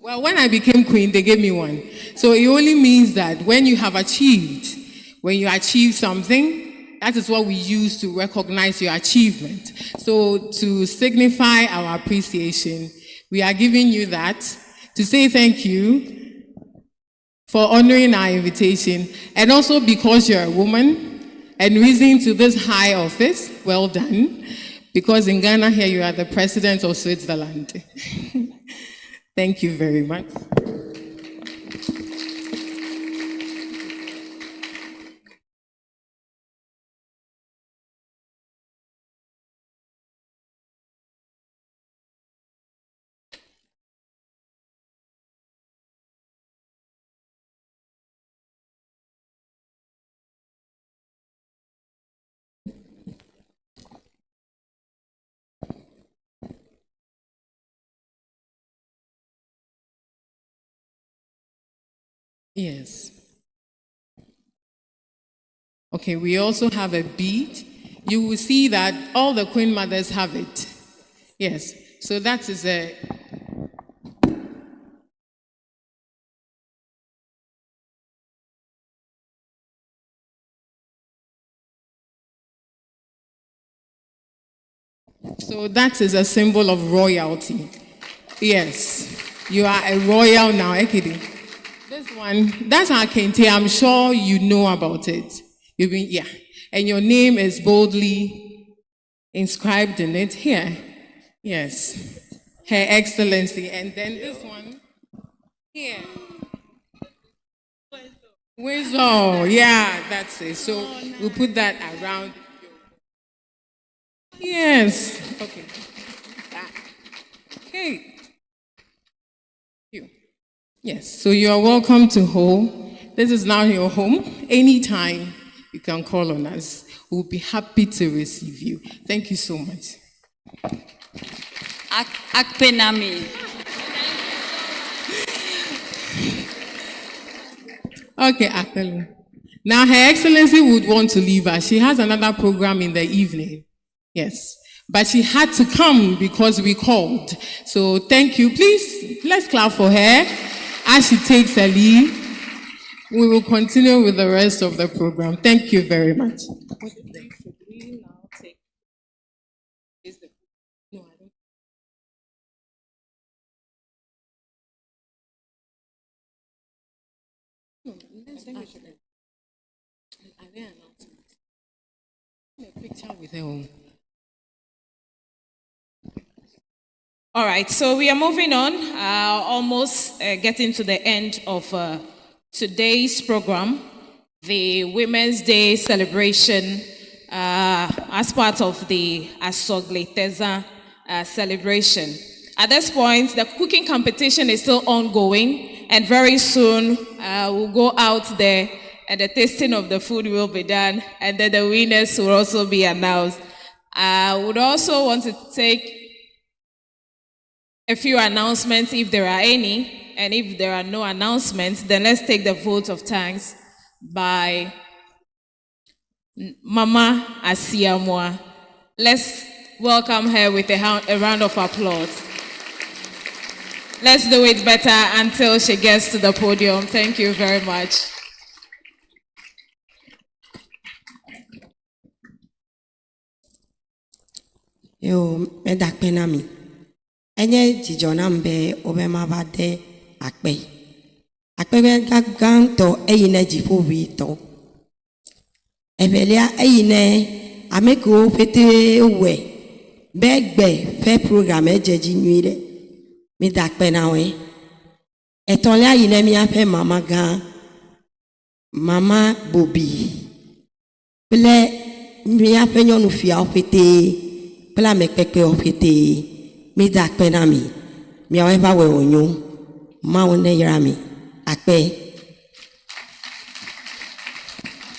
well, when I became queen, they gave me one. So it only means that when you have achieved, when you achieve something, that is what we use to recognize your achievement. So to signify our appreciation, we are giving you that to say thank you for honoring our invitation, and also because you're a woman and risen to this high office. Well done. Because in Ghana here, you are the president of Switzerland. Thank you very much. Yes. Okay, we also have a bead. You will see that all the queen mothers have it. Yes, so that is a symbol of royalty. Yes, you are a royal now, Ekidi. This one, that's our kente. I'm sure you know about it. You've been, yeah. And your name is boldly inscribed in it here. Yes. Her Excellency. And then this one here. Wisdom. Yeah, that's it. So we'll put that around. Yes. Okay. Okay. Yes, so you are welcome to home. This is now your home. Anytime you can call on us. We'll be happy to receive you. Thank you so much. Akpenami. Okay, Akpelu. Now, Her Excellency would want to leave us. She has another program in the evening. Yes. But she had to come because we called. So thank you. Please, let's clap for her. as she takes a leave, we will continue with the rest of the program. Thank you very much. All right, so we are moving on, almost getting to the end of today's program, the Women's Day celebration, as part of the Asogli celebration. At this point, the cooking competition is still ongoing, and very soon we'll go out there and the tasting of the food will be done, and then the winners will also be announced. I would also want to take a few announcements if there are any, and if there are no announcements, then let's take the vote of thanks by Mama Asiamwa. Let's welcome her with a round of applause. Let's do it better until she gets to the podium. Thank you very much. Yo, medakpenami. Enye jijona mbe obema bade akpe. Akpe be gaganto eyine jifo wito. Evelia eyine ameko pete we. Begbe fe program ejeji nyire. Medakpenawe. Etolia yine mi ape mama gan. Mama Bobi. Ple mi ape nyonu fia opete. Pela mekpekpe opete. Mi da akpe na mi. Mi aweba we onyo. Ma one yara mi. Akpe.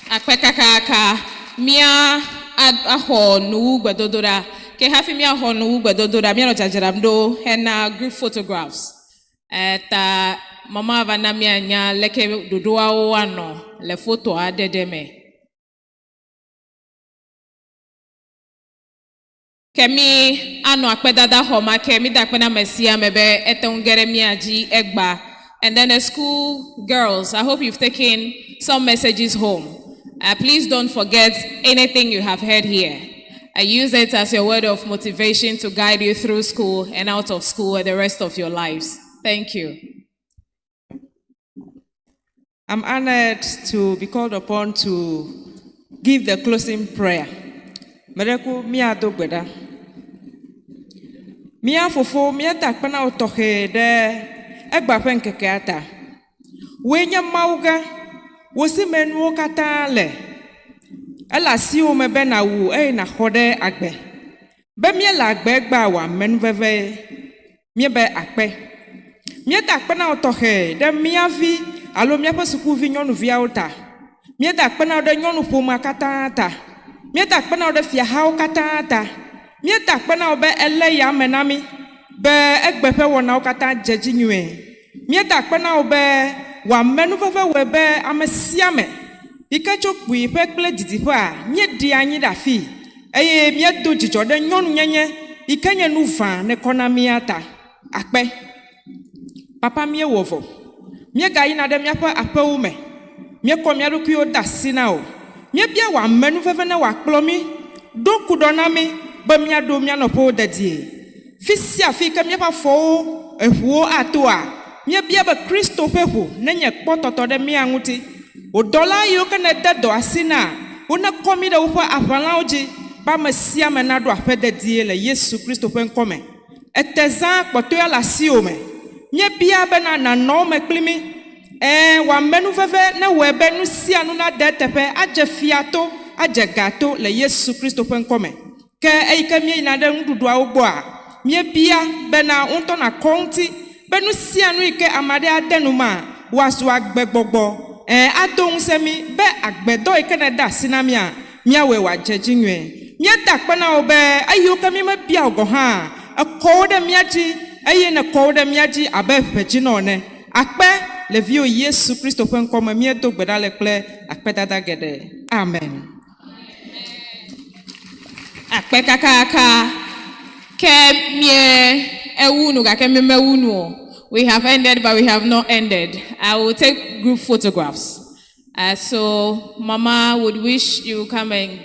Akpe kakaka. Mia aho nu gbedodora. Ke hafi mia aho nu gbedodora. Mia no jajaramdo. Hena group photographs. Ta mama vana mia nya leke dodoa o ano. Le photo adedeme. Kemi ano akpedada homa kemi dakpena mesia mebe etongere miaji egba. And then the school girls, I hope you've taken some messages home. Please don't forget anything you have heard here. I use it as your word of motivation to guide you through school and out of school and the rest of your lives. Thank you. I'm honored to be called upon to give the closing prayer. Mereku mia dogbeda. Mia fofo mia takpana otohe de egba penkeke ata. Wenya mauga wosi menu kata le. Ela si o mebe na wu na hode agbe. Be mia la agbe egba wa menu veve mia be akpe. Mia takpana otohe de mia vi alo mia pe suku vi nyonu via ota. Mia takpana de nyonu poma kata ata. Mia takpana ode fia hao katata. Mia takpana obe ele ya menami. Be egbepe wona okata jeji nyue. Mia takpana obe wa menu veve webe amesiame. Ikacho kui pekle didipa. Nye di anyi da fi. Eye mia do jijo de nyonu nyenye. Ikenye nuva ne kona miata. Akpe. Papa mie wovo. Mia gaina de mia pa ape ume. Mia kwa mia rukuyo da sinao. Mia bia wa menu veve na wa klomi do kudonami ba mia do mia no po dadie fisi afika mia pa fo ehuo atoa mia bia ba Kristo pehu na nye kpototo de mia nguti o dola yo kana dado asina una komi da upa apalaoji ba masia menado ape dadie le Yesu Kristo pen kome eteza kpoto ya la siome mia bia ba na no me klimi wa menu veve na webe nu sia nu na de tepe aje fiato aje gato le Yesu Kristo pen kome ke eike mi na de ndudu agbo a mi bia be na unto na konti be nu sia nu ike amade adenu ma waso agbegbogbo adon semi be agbedo ike na da sinami a mi awe wa jejinwe mi adakpe na obe ayo ke mi ma bia ogo ha akode mi aji aye na kode mi aji abe peji no ne akpe le vieux Yesu Christo pen comme mie do gbeda le kle akpetata gede. Amen. Akpe kakaka ke mie ewunu ga ke me ewunu we have ended, but we have not ended. I will take group photographs. So Mama would wish you come and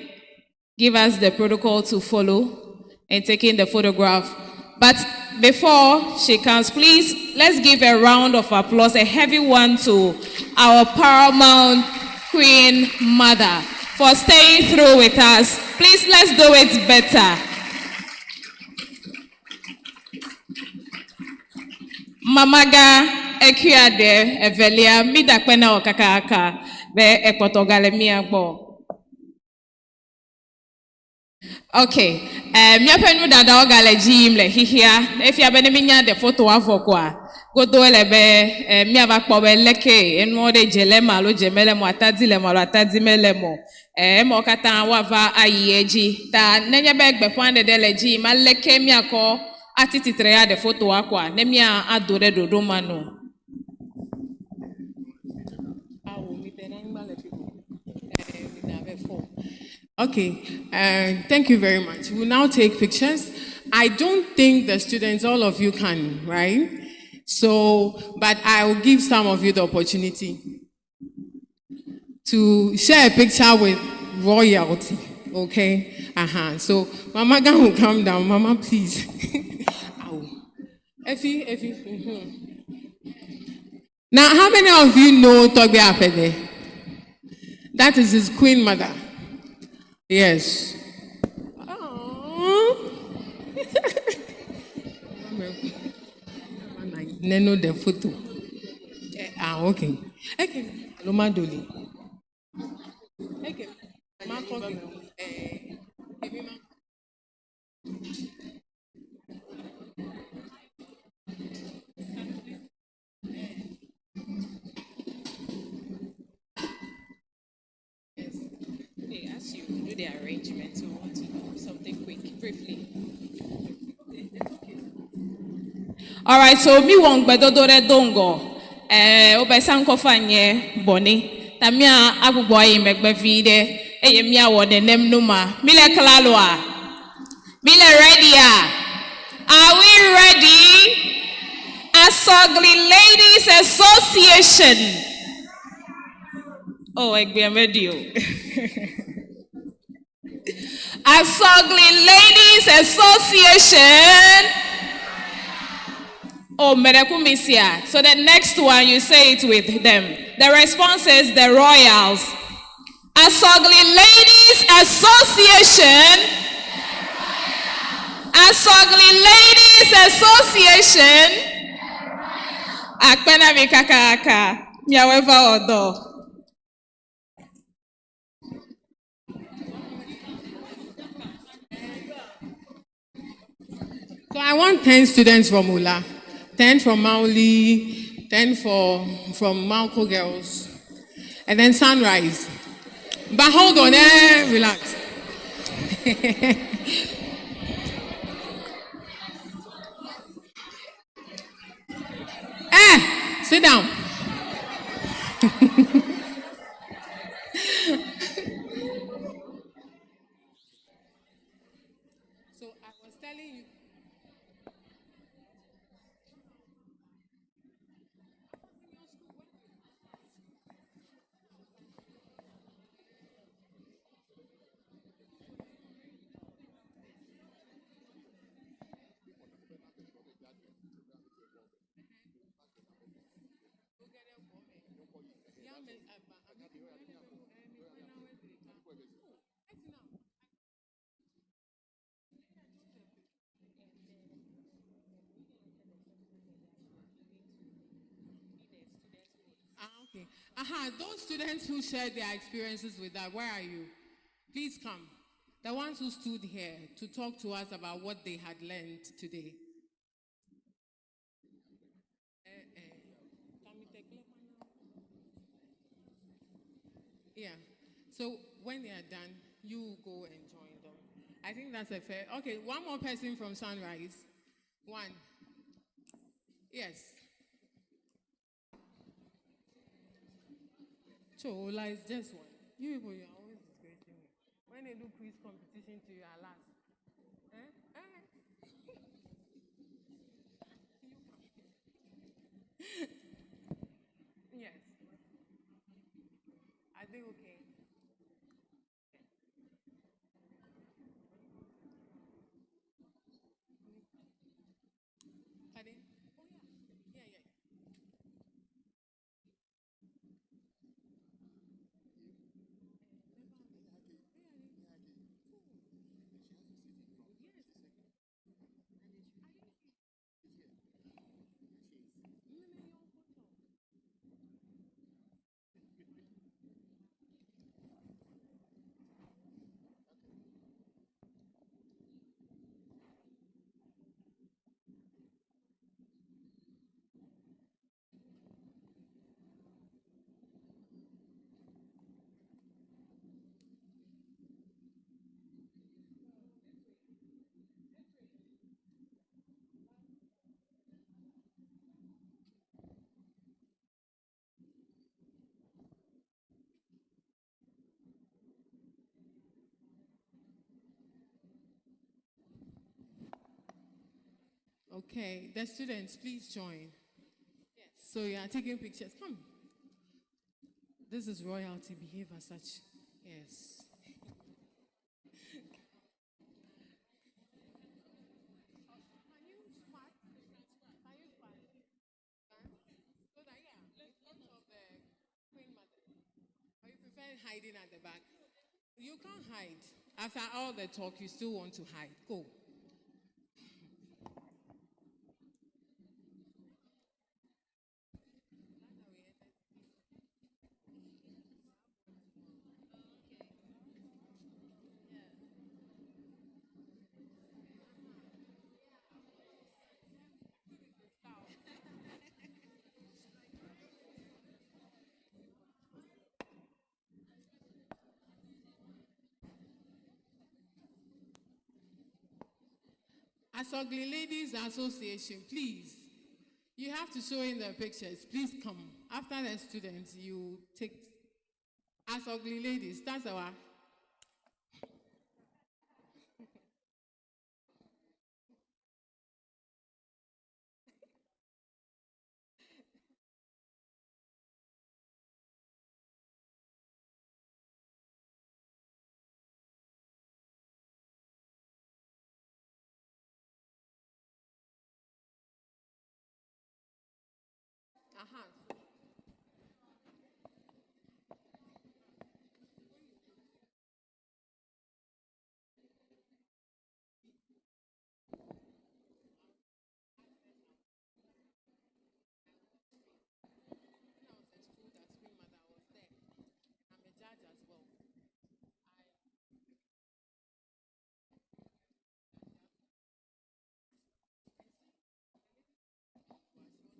give us the protocol to follow in taking the photograph. But before she comes, please, let's give a round of applause, a heavy one to our paramount Queen Mother for staying through with us. Please, let's do it better. Mamaga Ekiade Evelia Midakpena Okakaka Be Ekpotogalemia Bo. Okay, miapenu dada ogale jim le hihia. If you have any the photo avokwa, go do elebe miava kpobe leke enu de jelema lo jemele mo atadi le mo atadi mele mo. Mo kata wava ayeji ta nenya be gbe fande de le ji ma leke miako atititre ya the photo akwa nemia adore dodo manu. Okay, thank you very much. We'll now take pictures. I don't think the students, all of you can, right? So, but I will give some of you the opportunity to share a picture with royalty, okay? So, Mama Gan will come down. Mama, please. Effie. Now, how many of you know Togbe Apede? That is his queen mother. Yes. Neno the photo. Okay. Loma Doli. Okay. As you do the arrangements, we want to do something quick, briefly. All right, so mi wong bedodore dongo. Obesanko fanye boni. Tamia abuboy megbe vide. Eye mia wone nem numa. Mile klalwa. Mile ready ya. Are we ready? Asogli Ladies Association. Oh, I'm ready. Asogli Ladies Association. Oh, Merekumisia. So the next one, you say it with them. The response is the Royals. Asogli Ladies Association. Asogli Ladies Association. Akpena mikaka miaweva odo. So I want 10 students from Ula, 10 from Mauli, 10 from Malco Girls, and then Sunrise. But hold on, relax. Sit down. So I was telling you. Okay. Those students who shared their experiences with that, where are you? Please come. The ones who stood here to talk to us about what they had learned today. Yeah. So when they are done, you go and join them. I think that's a fair. Okay, one more person from Sunrise. One. Yes. Chola is just one. You people, you're always disgracing me. When they do quiz competition to you, are last. Okay, the students, please join. Yes. So you are taking pictures. Come. This is royalty. Behave as such. Yes. Can you squat? Can you squat? So that, yeah, in front of the Queen Mother. Or you prefer hiding at the back? You can't hide. After all the talk, you still want to hide. Go. Asogli Ladies Association, please. You have to show in the pictures. Please come. After the students, you take Asogli Ladies. That's our. Aha. When I was a student at Queen Mother, I was there. I'm a judge as well.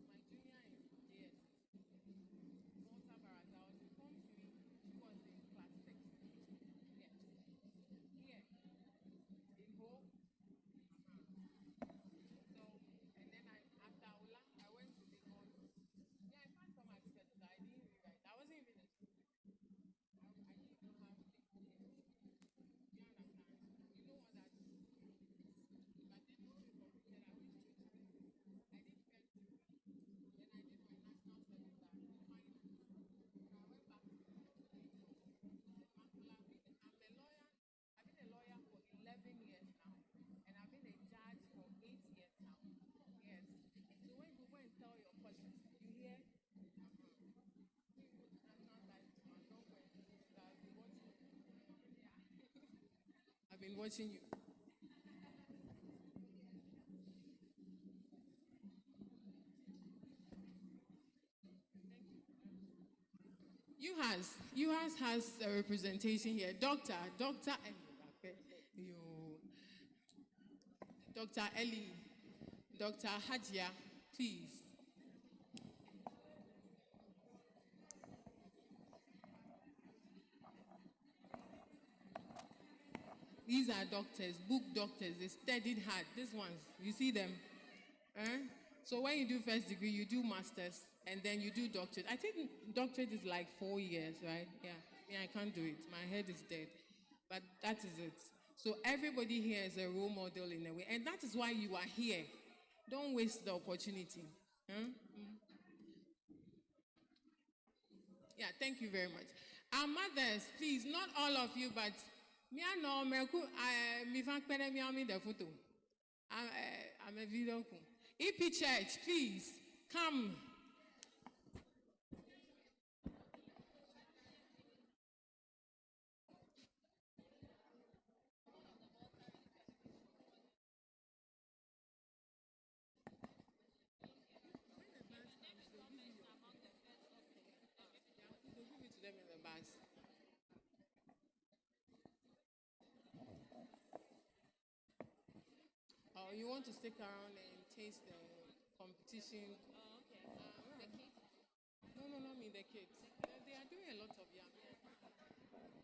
She was my junior in JS. Malta Barracks. I was in Form 3. She was in Class 6. Yes. Here. In Hope. So, and then after Ola, I went to the Lagos. Yeah, I found some aspects that I didn't rewrite. I wasn't even a student. I didn't even have the focus. You understand? You know what that is? But then when we competed, I went straight to it. I did first degree. Then I did my national service at finance. So I went back to Makula. I'm a lawyer. I've been a lawyer for 11 years now. And I've been a judge for 8 years now. Yes. So when you go and tell your colleagues, you hear, national service, don't worry. I've been watching you. Yeah. I've been watching you. UHAS has a representation here. Dr. Ellie, Dr. Hajia, please. These are doctors, book doctors. They studied hard. These ones, you see them. So when you do first degree, you do masters, and then you do doctorate. I think doctorate is like 4 years, right? Yeah, I can't do it. My head is dead. But that is it. So everybody here is a role model in a way, and that is why you are here. Don't waste the opportunity. Yeah, thank you very much. Our mothers, please, not all of you, but me I know me fan pere me on me the photo. I'm a video. EP Church, please come. They'll give it to them in the bags. Oh, you want to stick around and taste the competition? Oh, okay. The kids? No, not me, the kids. They are doing a lot of yam. They should go behind.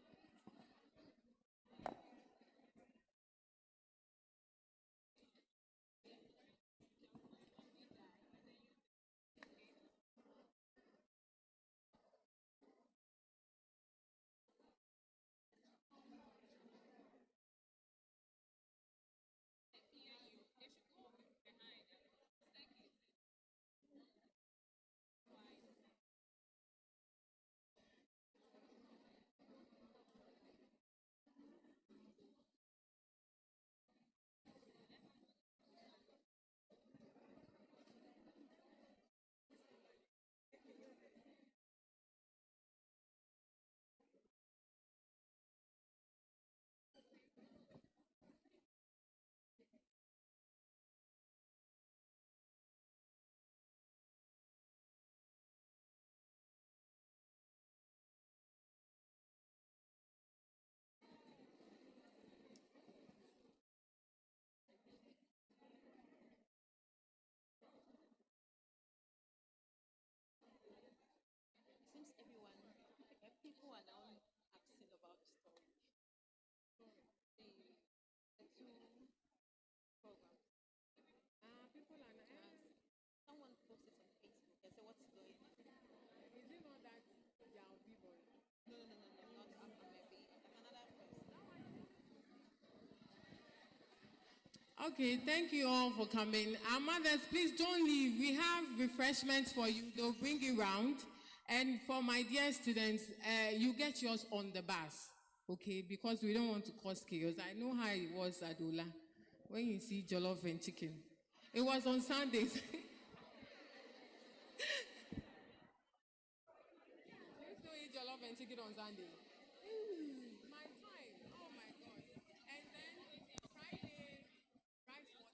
Okay, thank you all for coming. Our mothers, please don't leave. We have refreshments for you. They'll bring you round. And for my dear students, you get yours on the bus, okay? Because we don't want to cause chaos. I know how it was at Ola when you see jollof and chicken. It was on Sundays. You still eat jollof and chicken on Sunday?